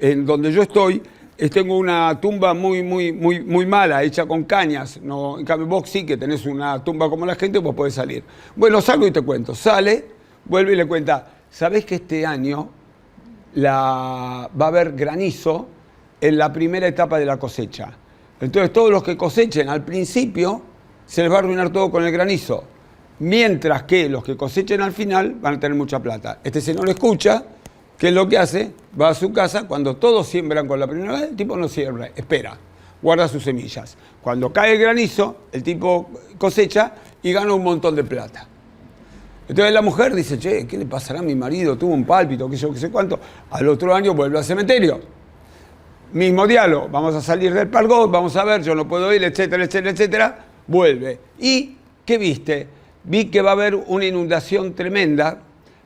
en donde yo estoy tengo una tumba muy mala, hecha con cañas. No, en cambio, vos sí que tenés una tumba como la gente, vos podés salir. Bueno, salgo y te cuento. Sale, vuelve y le cuenta, ¿sabés que este año va a haber granizo en la primera etapa de la cosecha? Entonces, todos los que cosechen al principio, se les va a arruinar todo con el granizo. Mientras que los que cosechen al final van a tener mucha plata. Este señor escucha, ¿qué es lo que hace? Va a su casa, cuando todos siembran con la primera vez, el tipo no siembra, espera, guarda sus semillas. Cuando cae el granizo, el tipo cosecha y gana un montón de plata. Entonces la mujer dice, che, ¿qué le pasará a mi marido? Tuvo un pálpito, qué sé cuánto. Al otro año vuelve al cementerio. Mismo diálogo, vamos a salir del Pargot, vamos a ver, yo no puedo ir, etcétera, etcétera, etcétera. Vuelve. ¿Y qué viste? Vi que va a haber una inundación tremenda,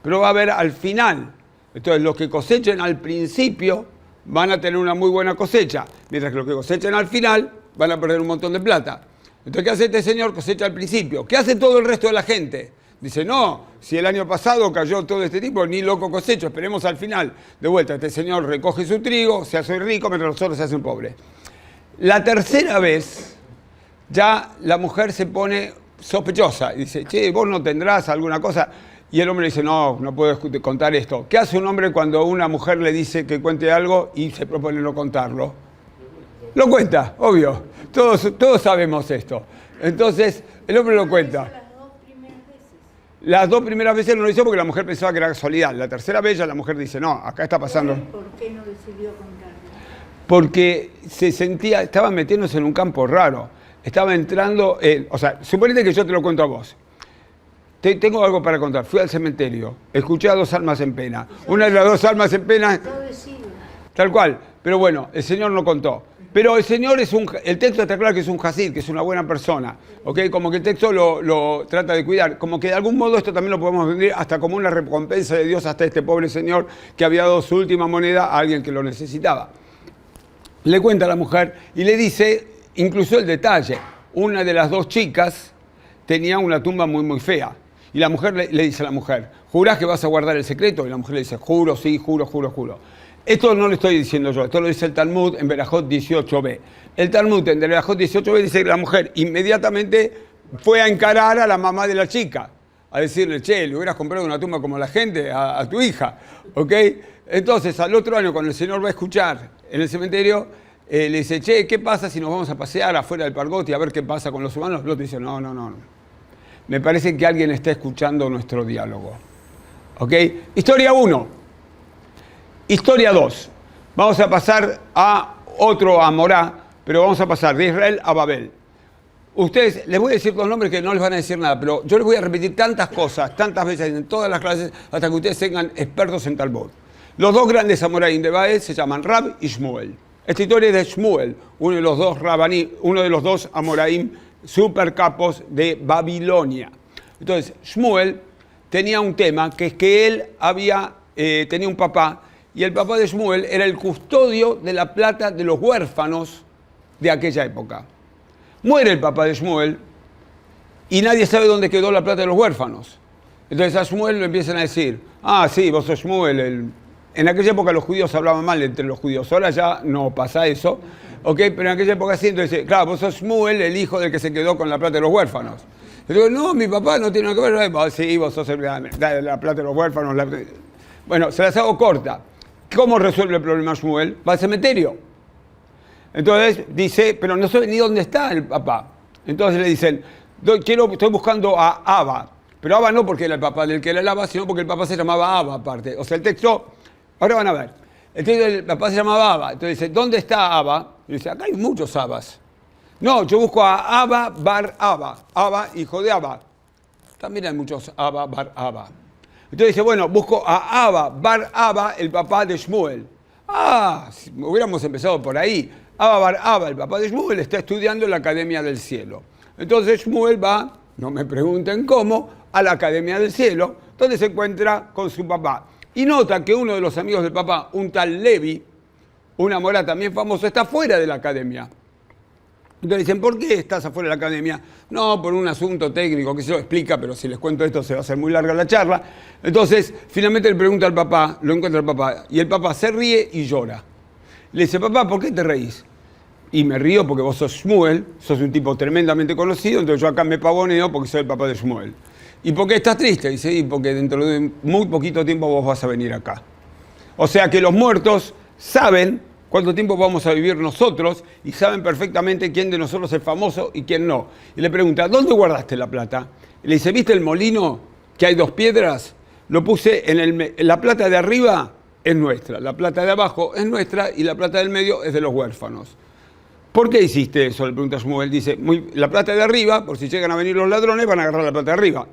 pero va a haber al final. Entonces, los que cosechen al principio van a tener una muy buena cosecha, mientras que los que cosechen al final van a perder un montón de plata. Entonces, ¿qué hace este señor? Cosecha al principio. ¿Qué hace todo el resto de la gente? Dice, no, si el año pasado cayó todo este tipo, ni loco cosecho, esperemos al final. De vuelta, este señor recoge su trigo, se hace rico, mientras los otros se hacen pobres. La tercera vez, ya la mujer se pone sospechosa y dice, che, vos no tendrás alguna cosa. Y el hombre dice, no puedo contar esto. ¿Qué hace un hombre cuando una mujer le dice que cuente algo y se propone no contarlo? Lo cuenta, obvio. Todos sabemos esto. Entonces, el hombre lo cuenta. Las dos primeras veces no lo hizo porque la mujer pensaba que era casualidad. La tercera vez ya la mujer dice, no, acá está pasando. ¿Por qué no decidió contarlo? Porque se sentía, estaba metiéndose en un campo raro. Estaba entrando, o sea, suponete que yo te lo cuento a vos. Tengo algo para contar. Fui al cementerio, escuché a dos almas en pena. Una de las dos almas en pena, tal cual. Pero bueno, el Señor no contó. Pero el Señor el texto está claro que es un hasid, que es una buena persona. ¿Okay? Como que el texto lo trata de cuidar. Como que de algún modo esto también lo podemos vender hasta como una recompensa de Dios hasta este pobre señor que había dado su última moneda a alguien que lo necesitaba. Le cuenta a la mujer y le dice, incluso el detalle, una de las dos chicas tenía una tumba muy fea. Y la mujer le dice a la mujer, ¿jurás que vas a guardar el secreto? Y la mujer le dice, juro, sí, juro. Esto no lo estoy diciendo yo, esto lo dice el Talmud en Berajot 18b. El Talmud en Berajot 18b dice que la mujer inmediatamente fue a encarar a la mamá de la chica, a decirle, che, le hubieras comprado una tumba como la gente a tu hija, ¿ok? Entonces, al otro año, cuando el Señor va a escuchar en el cementerio, le dice, che, ¿qué pasa si nos vamos a pasear afuera del Pargot y a ver qué pasa con los humanos? El otro dice, no. Me parece que alguien está escuchando nuestro diálogo. ¿Ok? Historia 1. Historia 2. Vamos a pasar a otro Amorá, pero vamos a pasar de Israel a Babel. Ustedes, les voy a decir dos nombres que no les van a decir nada, pero yo les voy a repetir tantas cosas, tantas veces en todas las clases, hasta que ustedes tengan expertos en Talmud. Los dos grandes Amoraim de Babel se llaman Rab y Shmuel. Esta historia es de Shmuel, uno de los dos Amoraim super capos de Babilonia. Entonces, Shmuel tenía un tema, que es que él tenía un papá, y el papá de Shmuel era el custodio de la plata de los huérfanos de aquella época. Muere el papá de Shmuel, y nadie sabe dónde quedó la plata de los huérfanos. Entonces a Shmuel le empiezan a decir, sí, vos sos Shmuel. En aquella época los judíos hablaban mal entre los judíos, ahora ya no pasa eso, ¿ok? Pero en aquella época sí, entonces, claro, vos sos Shmuel, el hijo del que se quedó con la plata de los huérfanos. Y digo, no, mi papá no tiene nada que ver. Sí, vos sos la plata de los huérfanos. Bueno, se las hago corta. ¿Cómo resuelve el problema Shmuel? Va al cementerio. Entonces dice, pero no sé ni dónde está el papá. Entonces le dicen, estoy buscando a Abba. Pero Abba no porque era el papá del que era el Abba, sino porque el papá se llamaba Abba aparte. O sea, el texto... Ahora van a ver. Entonces el papá se llamaba Abba. Entonces dice, ¿dónde está Abba? Y dice, acá hay muchos Abbas. No, yo busco a Abba bar Abba. Abba, hijo de Abba. También hay muchos Abba bar Abba. Entonces dice, bueno, busco a Abba bar Abba, el papá de Shmuel. Si hubiéramos empezado por ahí. Abba bar Abba, el papá de Shmuel, está estudiando en la Academia del Cielo. Entonces Shmuel va, no me pregunten cómo, a la Academia del Cielo, donde se encuentra con su papá. Y nota que uno de los amigos del papá, un tal Levi, un Amorá también famoso, está fuera de la academia. Entonces dicen, ¿por qué estás afuera de la academia? No, por un asunto técnico, que se lo explica, pero si les cuento esto se va a hacer muy larga la charla. Entonces, finalmente le pregunta al papá, lo encuentra el papá, y el papá se ríe y llora. Le dice, papá, ¿por qué te reís? Y me río porque vos sos Shmuel, sos un tipo tremendamente conocido, entonces yo acá me pavoneo porque soy el papá de Shmuel. ¿Y por qué estás triste? Dice, y porque dentro de muy poquito tiempo vos vas a venir acá. O sea que los muertos saben cuánto tiempo vamos a vivir nosotros y saben perfectamente quién de nosotros es famoso y quién no. Y le pregunta, ¿dónde guardaste la plata? Y le dice, ¿viste el molino que hay 2 piedras? Lo puse en la plata de arriba es nuestra, la plata de abajo es nuestra y la plata del medio es de los huérfanos. ¿Por qué hiciste eso? Le pregunta Shmuel. Dice, la plata de arriba, por si llegan a venir los ladrones, van a agarrar la plata de arriba.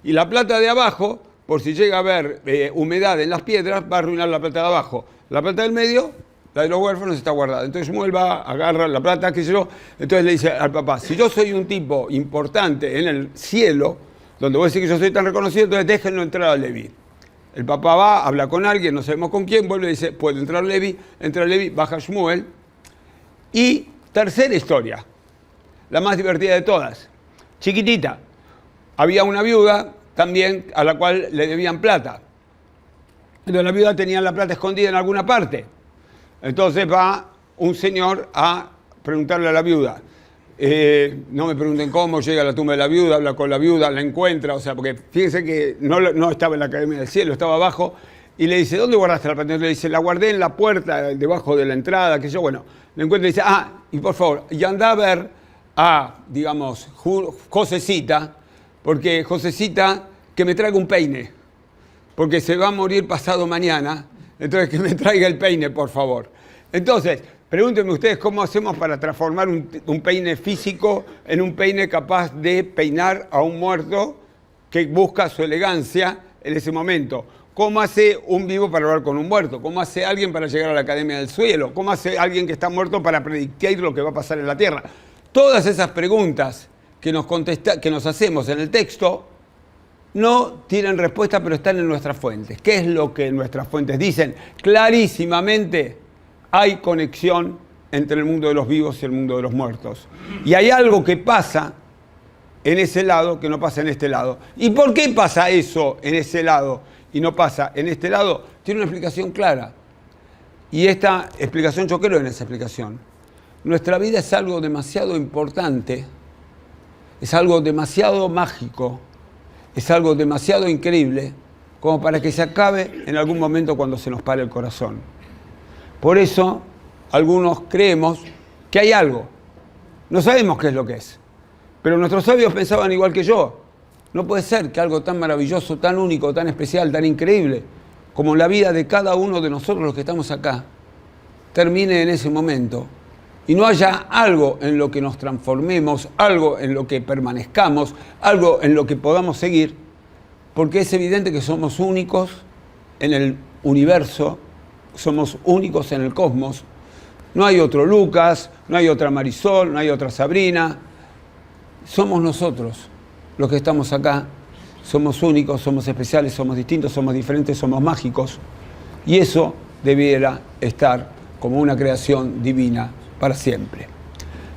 Y la plata de abajo, por si llega a haber humedad en las piedras, va a arruinar la plata de abajo. La plata del medio, la de los huérfanos, está guardada. Entonces Shmuel va, agarra la plata, qué sé yo. Entonces le dice al papá, si yo soy un tipo importante en el cielo, donde voy a decir que yo soy tan reconocido, entonces déjenlo entrar a Leví. El papá va, habla con alguien, no sabemos con quién, vuelve y dice, puede entrar Leví, entra Leví, baja Shmuel. Y tercera historia, la más divertida de todas, chiquitita. Había una viuda también a la cual le debían plata. Entonces la viuda tenía la plata escondida en alguna parte. Entonces va un señor a preguntarle a la viuda. No me pregunten cómo, llega a la tumba de la viuda, habla con la viuda, la encuentra, o sea, porque fíjense que no estaba en la Academia del Cielo, estaba abajo, y le dice, ¿dónde guardaste la plata? Le dice, la guardé en la puerta, debajo de la entrada, que yo, bueno, le encuentra y dice, y por favor, y anda a ver a, digamos, Josecita, porque Josecita, que me traiga un peine, porque se va a morir pasado mañana, entonces que me traiga el peine, por favor. Entonces, pregúntenme ustedes cómo hacemos para transformar un peine físico en un peine capaz de peinar a un muerto que busca su elegancia en ese momento. ¿Cómo hace un vivo para hablar con un muerto? ¿Cómo hace alguien para llegar a la Academia del Cielo? ¿Cómo hace alguien que está muerto para predictar lo que va a pasar en la tierra? Todas esas preguntas que nos hacemos en el texto no tienen respuesta, pero están en nuestras fuentes. ¿Qué es lo que nuestras fuentes dicen? Clarísimamente hay conexión entre el mundo de los vivos y el mundo de los muertos. Y hay algo que pasa en ese lado que no pasa en este lado. ¿Y por qué pasa eso en ese lado y no pasa en este lado? Tiene una explicación clara. Y esta explicación, yo creo en esa explicación. Nuestra vida es algo demasiado importante, es algo demasiado mágico, es algo demasiado increíble como para que se acabe en algún momento cuando se nos pare el corazón. Por eso, algunos creemos que hay algo. No sabemos qué es lo que es. Pero nuestros sabios pensaban igual que yo. No puede ser que algo tan maravilloso, tan único, tan especial, tan increíble, como la vida de cada uno de nosotros los que estamos acá, termine en ese momento. Y no haya algo en lo que nos transformemos, algo en lo que permanezcamos, algo en lo que podamos seguir, porque es evidente que somos únicos en el universo, somos únicos en el cosmos. No hay otro Lucas, no hay otra Marisol, no hay otra Sabrina. Somos nosotros los que estamos acá. Somos únicos, somos especiales, somos distintos, somos diferentes, somos mágicos. Y eso debiera estar como una creación divina para siempre.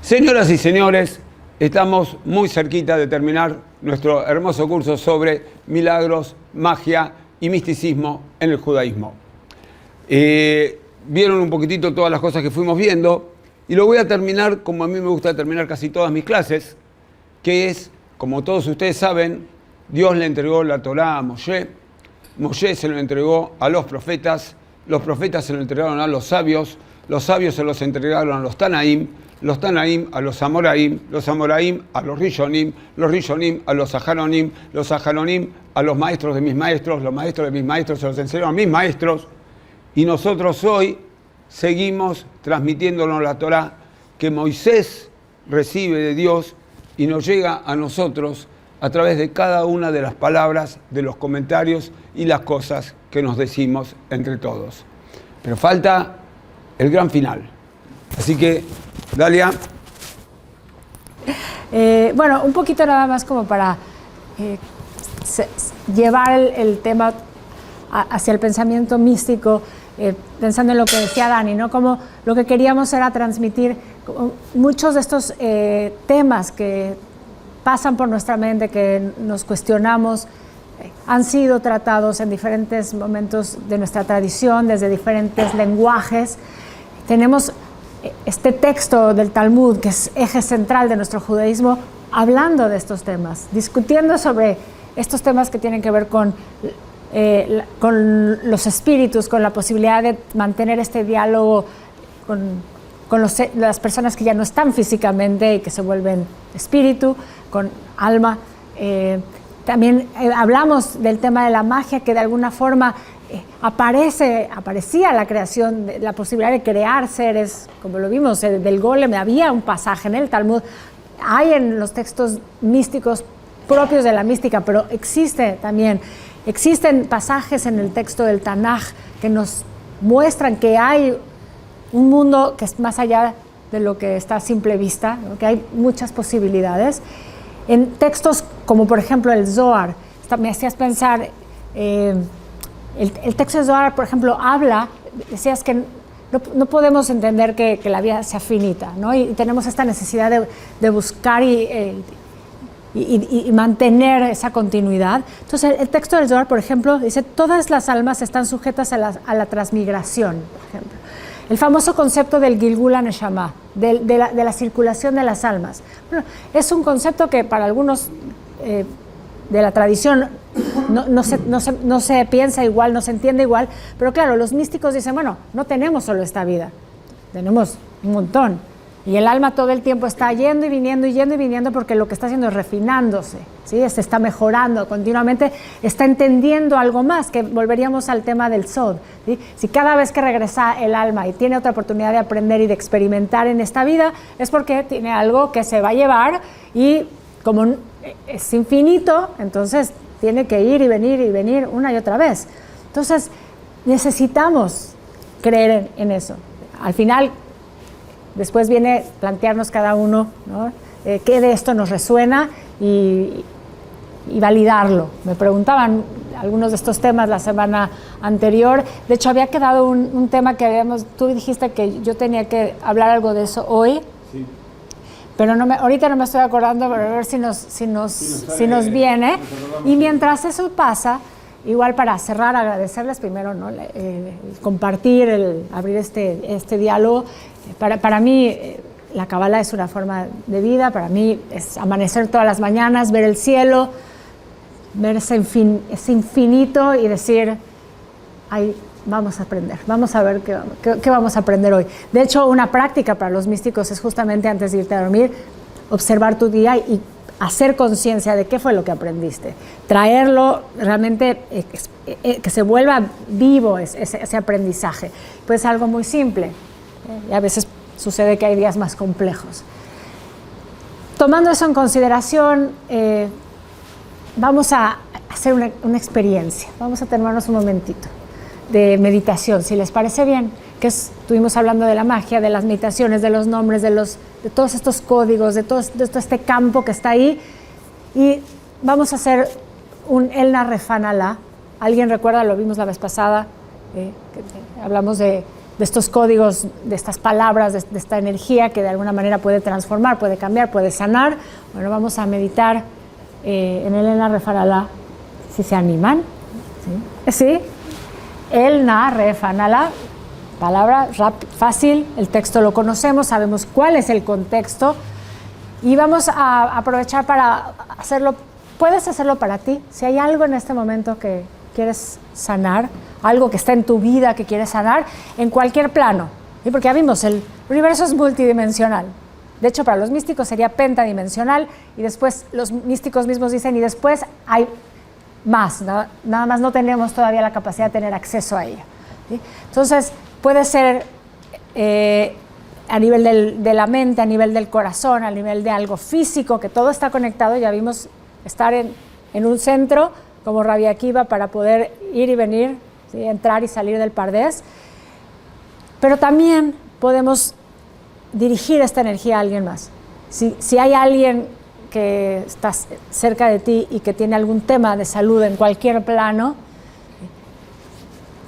Señoras y señores, estamos muy cerquita de terminar nuestro hermoso curso sobre milagros, magia y misticismo en el judaísmo. Vieron un poquitito todas las cosas que fuimos viendo y lo voy a terminar como a mí me gusta terminar casi todas mis clases, que es, como todos ustedes saben, Dios le entregó la Torá a Moshe, Moshe se lo entregó a los profetas se lo entregaron a los sabios se los entregaron a los Tanaim a los Amoraim a los Rishonim a los Saharonim a los maestros de mis maestros, los maestros de mis maestros se los enseñaron a mis maestros, y nosotros hoy seguimos transmitiéndonos la Torá que Moisés recibe de Dios y nos llega a nosotros a través de cada una de las palabras, de los comentarios y las cosas que nos decimos entre todos. Pero falta el gran final. Así que, Dalia. Bueno, un poquito nada más como para llevar el tema hacia el pensamiento místico, pensando en lo que decía Dani, ¿no? Como lo que queríamos era transmitir muchos de estos temas que pasan por nuestra mente, que nos cuestionamos, han sido tratados en diferentes momentos de nuestra tradición, desde diferentes lenguajes, tenemos este texto del Talmud, que es eje central de nuestro judaísmo, hablando de estos temas, discutiendo sobre estos temas que tienen que ver con los espíritus, con la posibilidad de mantener este diálogo con las personas que ya no están físicamente y que se vuelven espíritu, con alma. También hablamos del tema de la magia, que de alguna forma aparecía la creación, la posibilidad de crear seres, como lo vimos, del golem. Había un pasaje en el Talmud, hay en los textos místicos propios de la mística, pero existen pasajes en el texto del Tanaj que nos muestran que hay un mundo que es más allá de lo que está a simple vista, ¿no? Que hay muchas posibilidades. En textos como por ejemplo el Zohar, me hacías pensar, el texto del Zohar, por ejemplo, decías que no podemos entender que la vida sea finita, ¿no? Y tenemos esta necesidad de buscar y mantener esa continuidad. Entonces el texto del Zohar, por ejemplo, dice: todas las almas están sujetas a la transmigración, por ejemplo. El famoso concepto del Gilgul HaNeshama, de la circulación de las almas. Bueno, es un concepto que para algunos de la tradición no se piensa igual, no se entiende igual, pero claro, los místicos dicen, bueno, no tenemos solo esta vida, tenemos un montón. Y el alma todo el tiempo está yendo y viniendo, porque lo que está haciendo es refinándose, ¿sí? Se está mejorando continuamente, está entendiendo algo más, que volveríamos al tema del Sod, ¿sí? Si cada vez que regresa el alma y tiene otra oportunidad de aprender y de experimentar en esta vida, es porque tiene algo que se va a llevar, y como es infinito, entonces tiene que ir y venir una y otra vez. Entonces necesitamos creer en eso. Al final, después viene plantearnos cada uno, ¿no? Qué de esto nos resuena y validarlo. Me preguntaban algunos de estos temas la semana anterior. De hecho, había quedado un tema que tú dijiste que yo tenía que hablar algo de eso hoy. Sí. Pero ahorita no me estoy acordando, pero a ver si nos viene. Y mientras eso pasa, igual para cerrar, agradecerles primero, ¿no? Compartir, abrir este diálogo. Para mí, la Kabbalah es una forma de vida. Para mí es amanecer todas las mañanas, ver el cielo, ver ese infinito y decir, ay, vamos a aprender, vamos a ver qué vamos a aprender hoy. De hecho, una práctica para los místicos es justamente antes de irte a dormir, observar tu día y hacer conciencia de qué fue lo que aprendiste. Traerlo realmente, que se vuelva vivo ese aprendizaje. Pues algo muy simple. Y a veces sucede que hay días más complejos. Tomando eso en consideración, vamos a hacer una experiencia. Vamos a tomarnos un momentito de meditación, si les parece bien, que estuvimos hablando de la magia, de las meditaciones, de los nombres, de todos estos códigos, de todo este campo que está ahí. Y vamos a hacer un El Narefan Alá. ¿Alguien recuerda? Lo vimos la vez pasada. Hablamos de estos códigos, de estas palabras, de esta energía que de alguna manera puede transformar, puede cambiar, puede sanar. Bueno, vamos a meditar en el Narefan Alá, si se animan. ¿Sí? El Narefan Alá, palabra fácil, el texto lo conocemos, sabemos cuál es el contexto y vamos a aprovechar para hacerlo. Puedes hacerlo para ti. Si hay algo en este momento que quieres sanar, algo que está en tu vida que quieres sanar, en cualquier plano, ¿sí? Porque ya vimos, el universo es multidimensional. De hecho, para los místicos sería pentadimensional, y después los místicos mismos dicen, y después hay más, ¿no? Nada más no tenemos todavía la capacidad de tener acceso a ella, ¿sí? Entonces, puede ser a nivel de la mente, a nivel del corazón, a nivel de algo físico, que todo está conectado. Ya vimos estar en un centro como Rabbi Akiva para poder ir y venir, ¿sí? Entrar y salir del Pardés. Pero también podemos dirigir esta energía a alguien más. Si hay alguien que está cerca de ti y que tiene algún tema de salud en cualquier plano,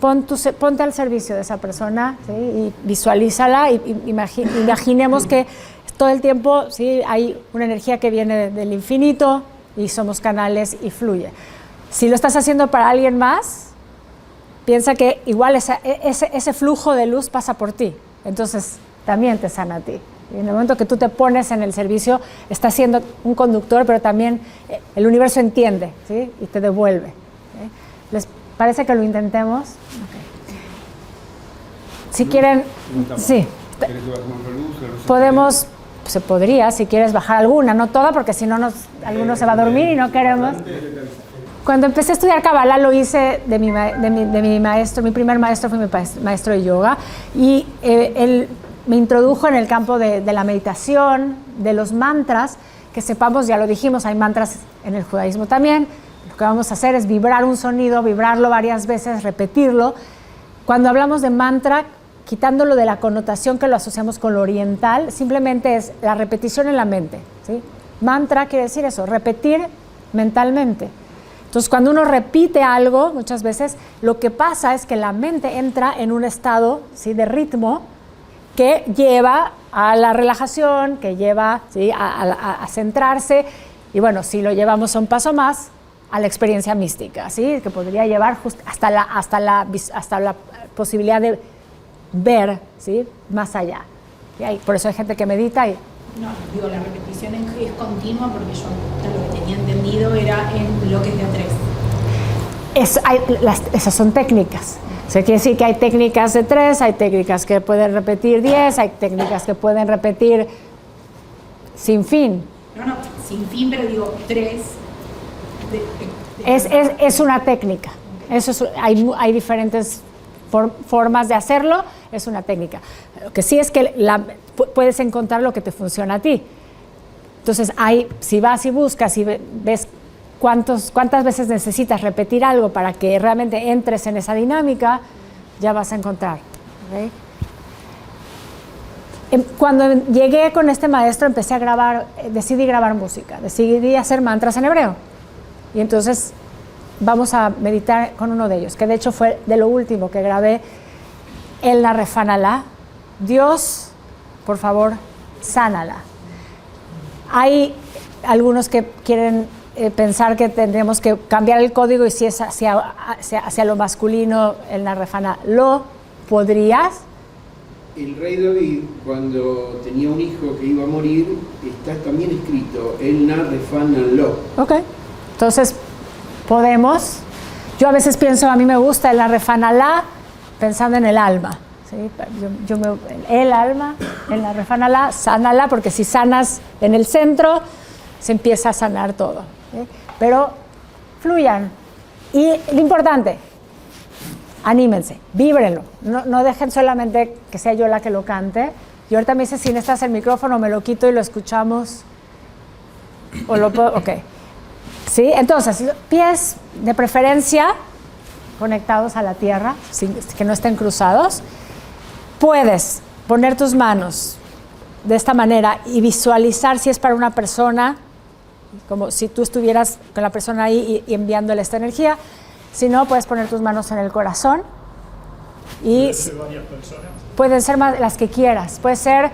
ponte al servicio de esa persona, ¿sí? Y visualízala, y imaginemos que todo el tiempo, ¿sí? Hay una energía que viene del infinito y somos canales y fluye. Si lo estás haciendo para alguien más, piensa que igual ese flujo de luz pasa por ti. entonces también te sana a ti. Y en el momento que tú te pones en el servicio, estás siendo un conductor, pero también el universo entiende, ¿sí? Y te devuelve. ¿Sí? ¿Les parece que lo intentemos? Okay. Si quieren, sí. ¿Quieres que bajemos la luz? Podemos, se podría, si quieres bajar alguna, no toda, porque si no alguno se va a dormir y no queremos. Cuando empecé a estudiar Kabbalah lo hice de mi maestro, mi primer maestro fue mi maestro de yoga, y él me introdujo en el campo de la meditación, de los mantras, que sepamos, ya lo dijimos, hay mantras en el judaísmo también. Lo que vamos a hacer es vibrar un sonido, vibrarlo varias veces, repetirlo. Cuando hablamos de mantra, quitándolo de la connotación que lo asociamos con lo oriental, simplemente es la repetición en la mente, ¿sí? Mantra quiere decir eso, repetir mentalmente. Entonces, cuando uno repite algo, muchas veces, lo que pasa es que la mente entra en un estado, ¿sí?, de ritmo, que lleva a la relajación, que lleva, ¿sí?, a centrarse, y bueno, si lo llevamos a un paso más, a la experiencia mística, ¿sí?, que podría llevar hasta la posibilidad de ver, ¿sí?, más allá. Y por eso hay gente que medita y... No, digo, la repetición es continua porque yo lo que tenía entendido era en bloques de A3. Esas son técnicas. O sea, quiere decir que hay técnicas de 3, hay técnicas que pueden repetir 10, hay técnicas que pueden repetir sin fin. No, sin fin, pero digo 3. Es una técnica. Hay diferentes formas de hacerlo, es una técnica. Lo que sí es que puedes encontrar lo que te funciona a ti. Entonces, si vas y buscas y ves cuántas veces necesitas repetir algo para que realmente entres en esa dinámica, ya vas a encontrar. ¿Okay? Cuando llegué con este maestro, decidí grabar música, decidí hacer mantras en hebreo. Y entonces vamos a meditar con uno de ellos, que de hecho fue de lo último que grabé, el Refanalá. Dios, por favor, sánala. Hay algunos que quieren pensar que tendremos que cambiar el código, y si es hacia lo masculino, el Narefana, ¿lo podrías? El rey David, cuando tenía un hijo que iba a morir, está también escrito, el Narefana lo. Ok, entonces podemos. Yo a veces pienso, a mí me gusta el Narefana la, pensando en el alma. ¿Sí? El alma, el Narefana la, sánala, porque si sanas en el centro, se empieza a sanar todo. ¿Sí? Pero fluyan. Y lo importante, anímense, víbrenlo. No dejen solamente que sea yo la que lo cante. Y ahorita me dice, si necesitas el micrófono, me lo quito y lo escuchamos. O lo puedo, ok. ¿Sí? Entonces, pies de preferencia conectados a la tierra, que no estén cruzados. Puedes poner tus manos de esta manera y visualizar, si es para una persona, como si tú estuvieras con la persona ahí y enviándole esta energía. Si no, puedes poner tus manos en el corazón. Y pueden ser más, las que quieras. Puede ser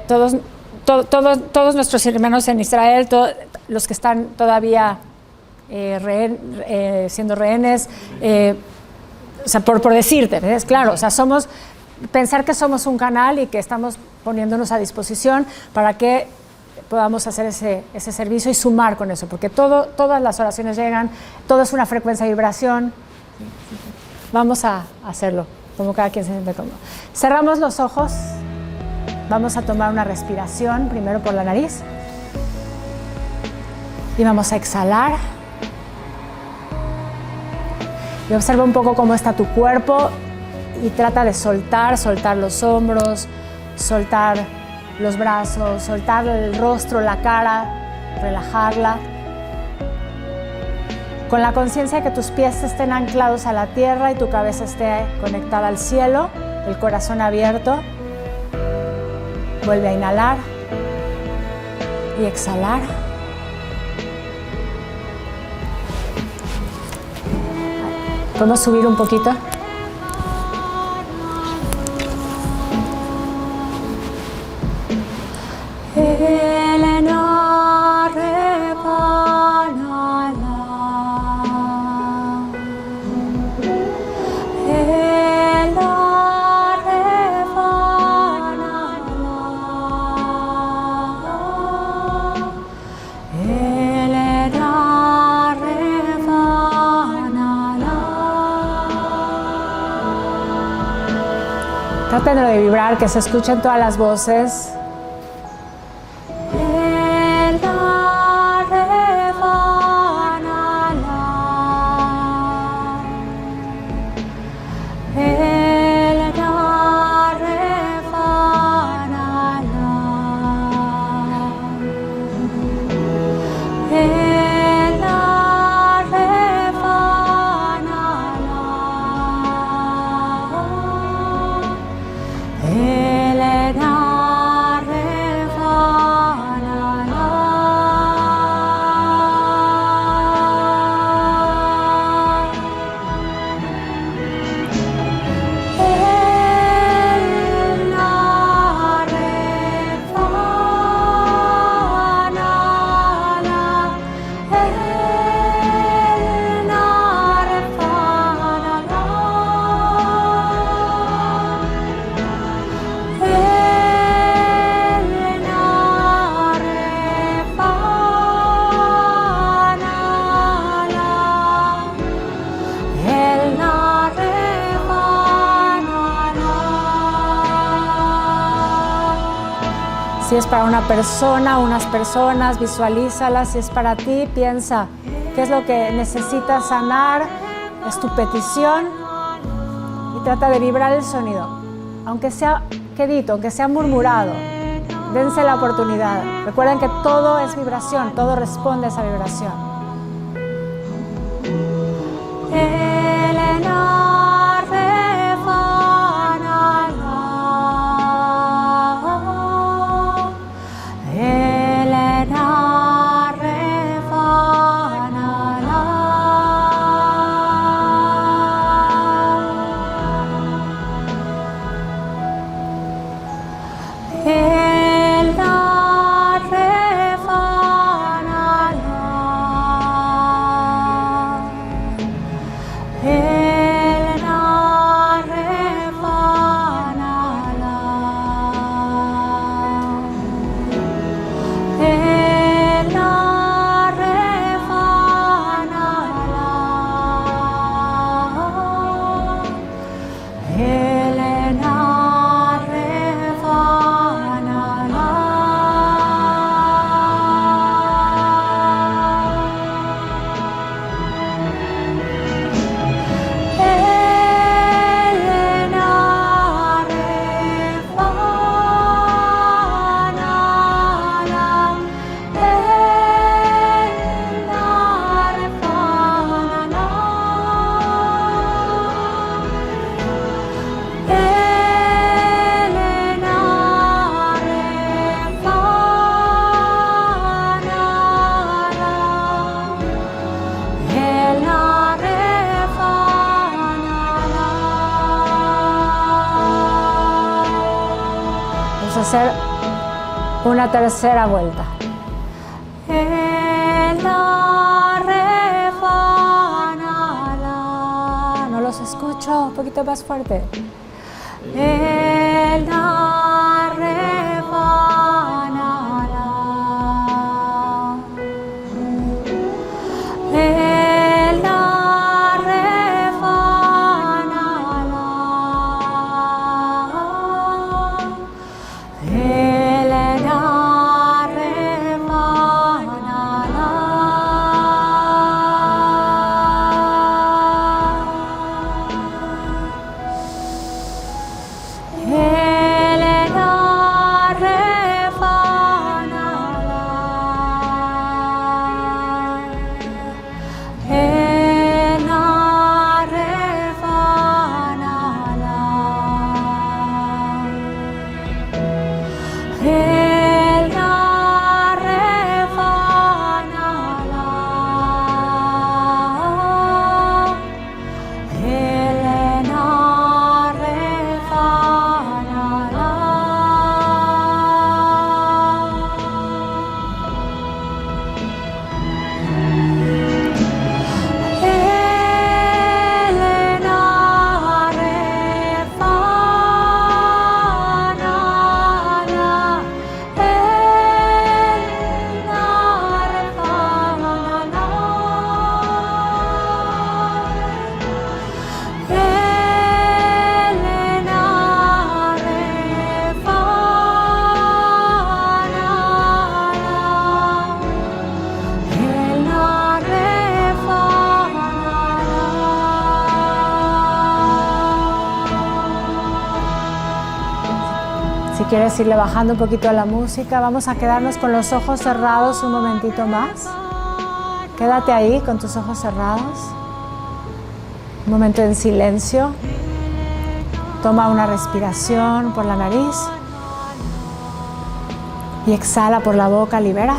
todos nuestros hermanos en Israel, los que están todavía siendo rehenes, o sea, por decirte, ¿ves? Claro, o sea, pensar que somos un canal y que estamos poniéndonos a disposición para que podamos hacer ese servicio y sumar con eso, porque todas las oraciones llegan, todo es una frecuencia de vibración. Vamos a hacerlo, como cada quien se siente cómodo. Cerramos los ojos, vamos a tomar una respiración, primero por la nariz, y vamos a exhalar. Y observa un poco cómo está tu cuerpo y trata de soltar los hombros, soltar los brazos, soltar el rostro, la cara, relajarla. Con la conciencia de que tus pies estén anclados a la tierra y tu cabeza esté conectada al cielo, el corazón abierto. Vuelve a inhalar y exhalar. ¿Podemos subir un poquito? traten de vibrar, que se escuchen todas las voces. Si es para una persona, unas personas, visualízalas. Si es para ti, piensa qué es lo que necesitas sanar, es tu petición y trata de vibrar el sonido. Aunque sea quedito, aunque sea murmurado, dense la oportunidad. Recuerden que todo es vibración, todo responde a esa vibración. Hacer una tercera vuelta. No los escucho, un poquito más fuerte. Si quieres irle bajando un poquito a la música, vamos a quedarnos con los ojos cerrados un momentito más. Quédate ahí con tus ojos cerrados. Un momento en silencio. Toma una respiración por la nariz y exhala por la boca, libera.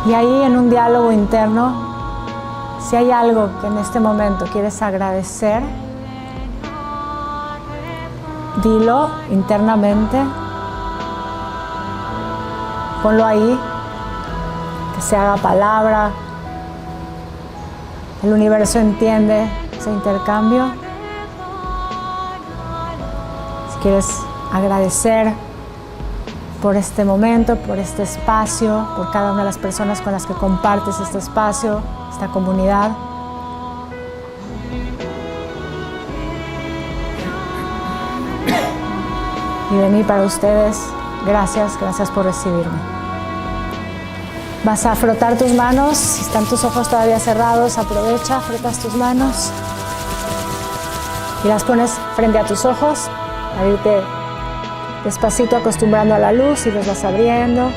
Y ahí en un diálogo interno, si hay algo que en este momento quieres agradecer, dilo internamente, ponlo ahí, que se haga palabra. El universo entiende ese intercambio. Si quieres agradecer por este momento, por este espacio, por cada una de las personas con las que compartes este espacio, esta comunidad. Y de mí para ustedes, gracias por recibirme. Vas a frotar tus manos, si están tus ojos todavía cerrados, aprovecha, frotas tus manos y las pones frente a tus ojos, a irte despacito acostumbrando a la luz y los vas abriendo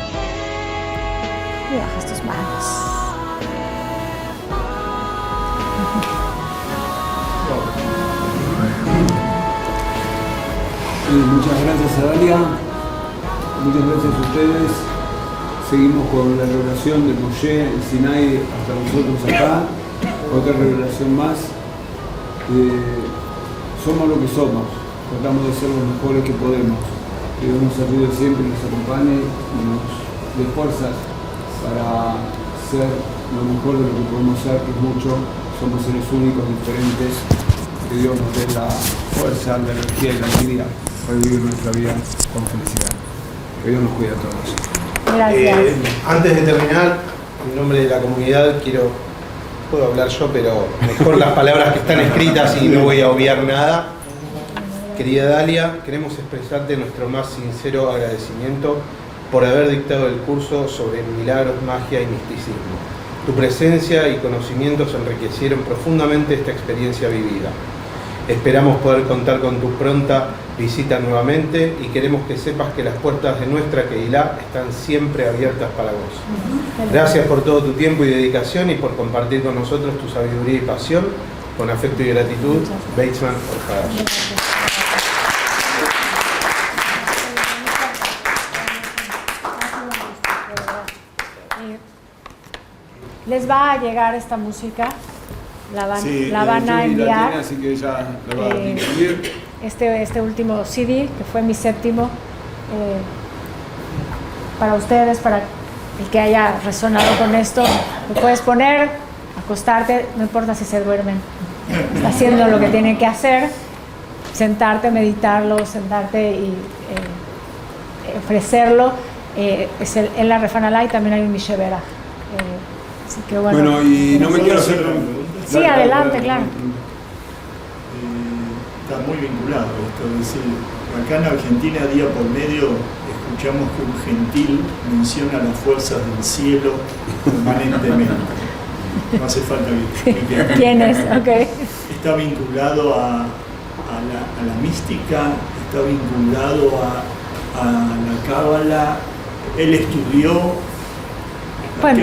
y bajas tus manos. Muchas gracias a Dalia, muchas gracias a ustedes. Seguimos con la revelación de Moshe en Sinai hasta nosotros acá, otra revelación más. Somos lo que somos, tratamos de ser los mejores que podemos. Que Dios nos ayude siempre, nos acompañe y nos dé fuerzas para ser lo mejor de lo que podemos ser, que es mucho. Somos seres únicos, diferentes. Que Dios nos dé la fuerza, la energía y la alegría para vivir nuestra vida con felicidad. Que Dios nos cuide a todos. Gracias. Antes de terminar, en nombre de la comunidad puedo hablar yo, pero mejor las palabras que están escritas y no voy a obviar nada. Querida Dalia, queremos expresarte nuestro más sincero agradecimiento por haber dictado el curso sobre milagros, magia y misticismo. Tu presencia y conocimientos enriquecieron profundamente esta experiencia vivida. Esperamos poder contar con tu pronta visita nuevamente y queremos que sepas que las puertas de nuestra Kehilá están siempre abiertas para vos. Gracias por todo tu tiempo y dedicación y por compartir con nosotros tu sabiduría y pasión. Con afecto y gratitud, Beitzman Orjadash. Les va a llegar esta música, la van a Judy la enviar. tiene, así que ella la va a distribuir. Este último CD, que fue mi séptimo, para ustedes, para el que haya resonado con esto, lo puedes poner, acostarte, no importa si se duermen, está haciendo lo que tienen que hacer, sentarte, meditarlo, sentarte y ofrecerlo. Es en la Refanalá y también hay un Mishevera. Así que Bueno, y no me quiero hacer... Sí, adelante, claro. Está muy vinculado esto, es decir, acá en Argentina día por medio escuchamos que un gentil menciona las fuerzas del cielo permanentemente. No hace falta que explique. ¿Quién es? Okay. Está vinculado a la mística, está vinculado a la cábala. Él estudió. Bueno,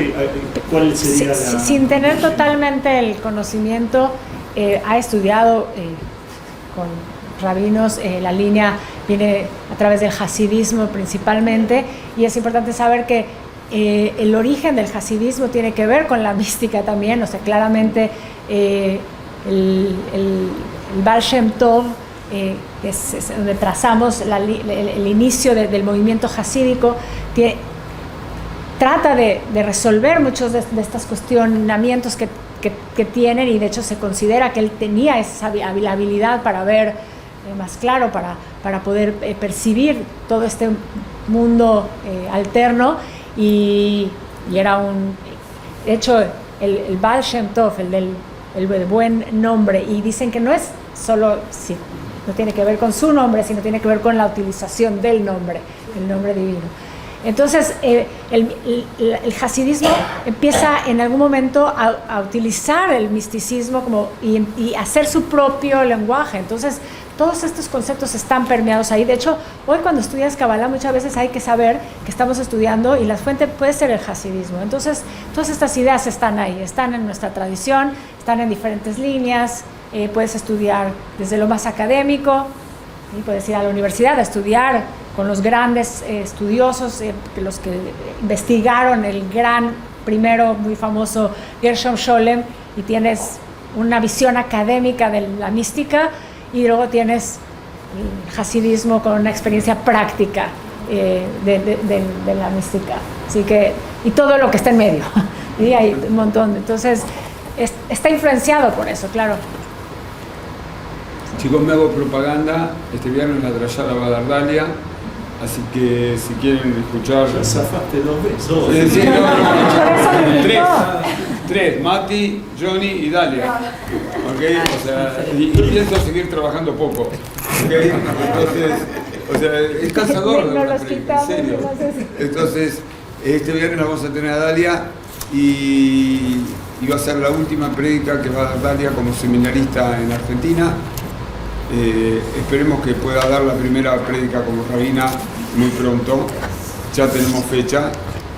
¿cuál sería sin tener totalmente el conocimiento, ha estudiado con rabinos, la línea viene a través del hasidismo principalmente, y es importante saber que el origen del hasidismo tiene que ver con la mística también, o sea, claramente el Baal Shem Tov, es donde trazamos el inicio del movimiento hasídico, trata de resolver muchos de estos cuestionamientos que tienen, y de hecho se considera que él tenía esa habilidad para ver más claro, para poder percibir todo este mundo alterno, y era de hecho el Baal Shem Tov, el buen nombre, y dicen que no es solo, no tiene que ver con su nombre, sino tiene que ver con la utilización del nombre, el nombre divino. Entonces, el hasidismo empieza en algún momento a utilizar el misticismo y hacer su propio lenguaje. Entonces, todos estos conceptos están permeados ahí. De hecho, hoy cuando estudias Kabbalah muchas veces hay que saber que estamos estudiando y la fuente puede ser el hasidismo. Entonces, todas estas ideas están ahí, están en nuestra tradición, están en diferentes líneas. Puedes estudiar desde lo más académico, y puedes ir a la universidad a estudiar con los grandes estudiosos, los que investigaron el gran, primero muy famoso Gershom Scholem, y tienes una visión académica de la mística, y luego tienes el hasidismo con una experiencia práctica de la mística. Así que, y todo lo que está en medio, y hay un montón. Entonces, está influenciado por eso, claro. Chicos, me hago propaganda. Este viernes la Drayá va a dar Dalia, así que si quieren escuchar... Ya zafaste 2 veces. Sí, no. Tres, Mati, Johnny y Dalia. ¿Okay? O sea, y pienso seguir trabajando poco. ¿Okay? Entonces, o sea, es cansador No de una los película, en serio. quitamos, Entonces, este viernes la vamos a tener a Dalia y va a ser la última prédica que va a dar Dalia como seminarista en Argentina. Esperemos que pueda dar la primera prédica como rabina muy pronto. Ya tenemos fecha,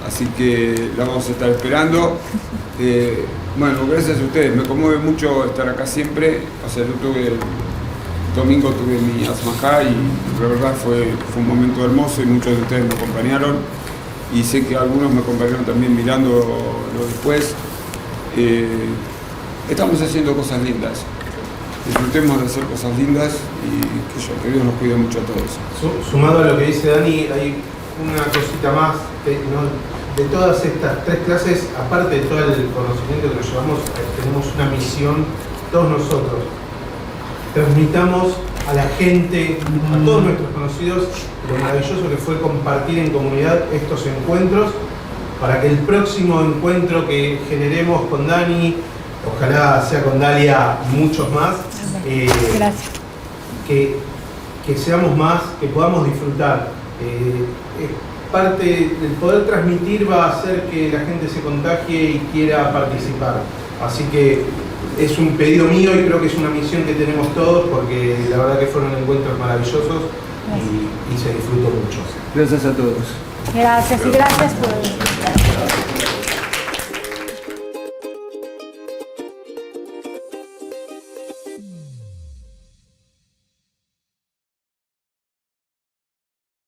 así que la vamos a estar esperando. Bueno, gracias a ustedes, me conmueve mucho estar acá siempre. O sea, yo el domingo tuve mi asmajá y la verdad fue un momento hermoso y muchos de ustedes me acompañaron. Y sé que algunos me acompañaron también mirándolo después. Estamos haciendo cosas lindas. Disfrutemos de hacer cosas lindas y que Dios nos cuide mucho a todos. Sumado a lo que dice Dani, hay una cosita más. De todas estas 3 clases, aparte de todo el conocimiento que nos llevamos, tenemos una misión, todos nosotros. Transmitamos a la gente, a todos nuestros conocidos, lo maravilloso que fue compartir en comunidad estos encuentros, para que el próximo encuentro que generemos con Dani, ojalá sea con Dalia muchos más, Gracias. que seamos más, que podamos disfrutar. Parte del poder transmitir va a hacer que la gente se contagie y quiera participar. Así que es un pedido mío y creo que es una misión que tenemos todos, porque la verdad que fueron encuentros maravillosos y se disfrutó mucho. Gracias a todos. Gracias y gracias por...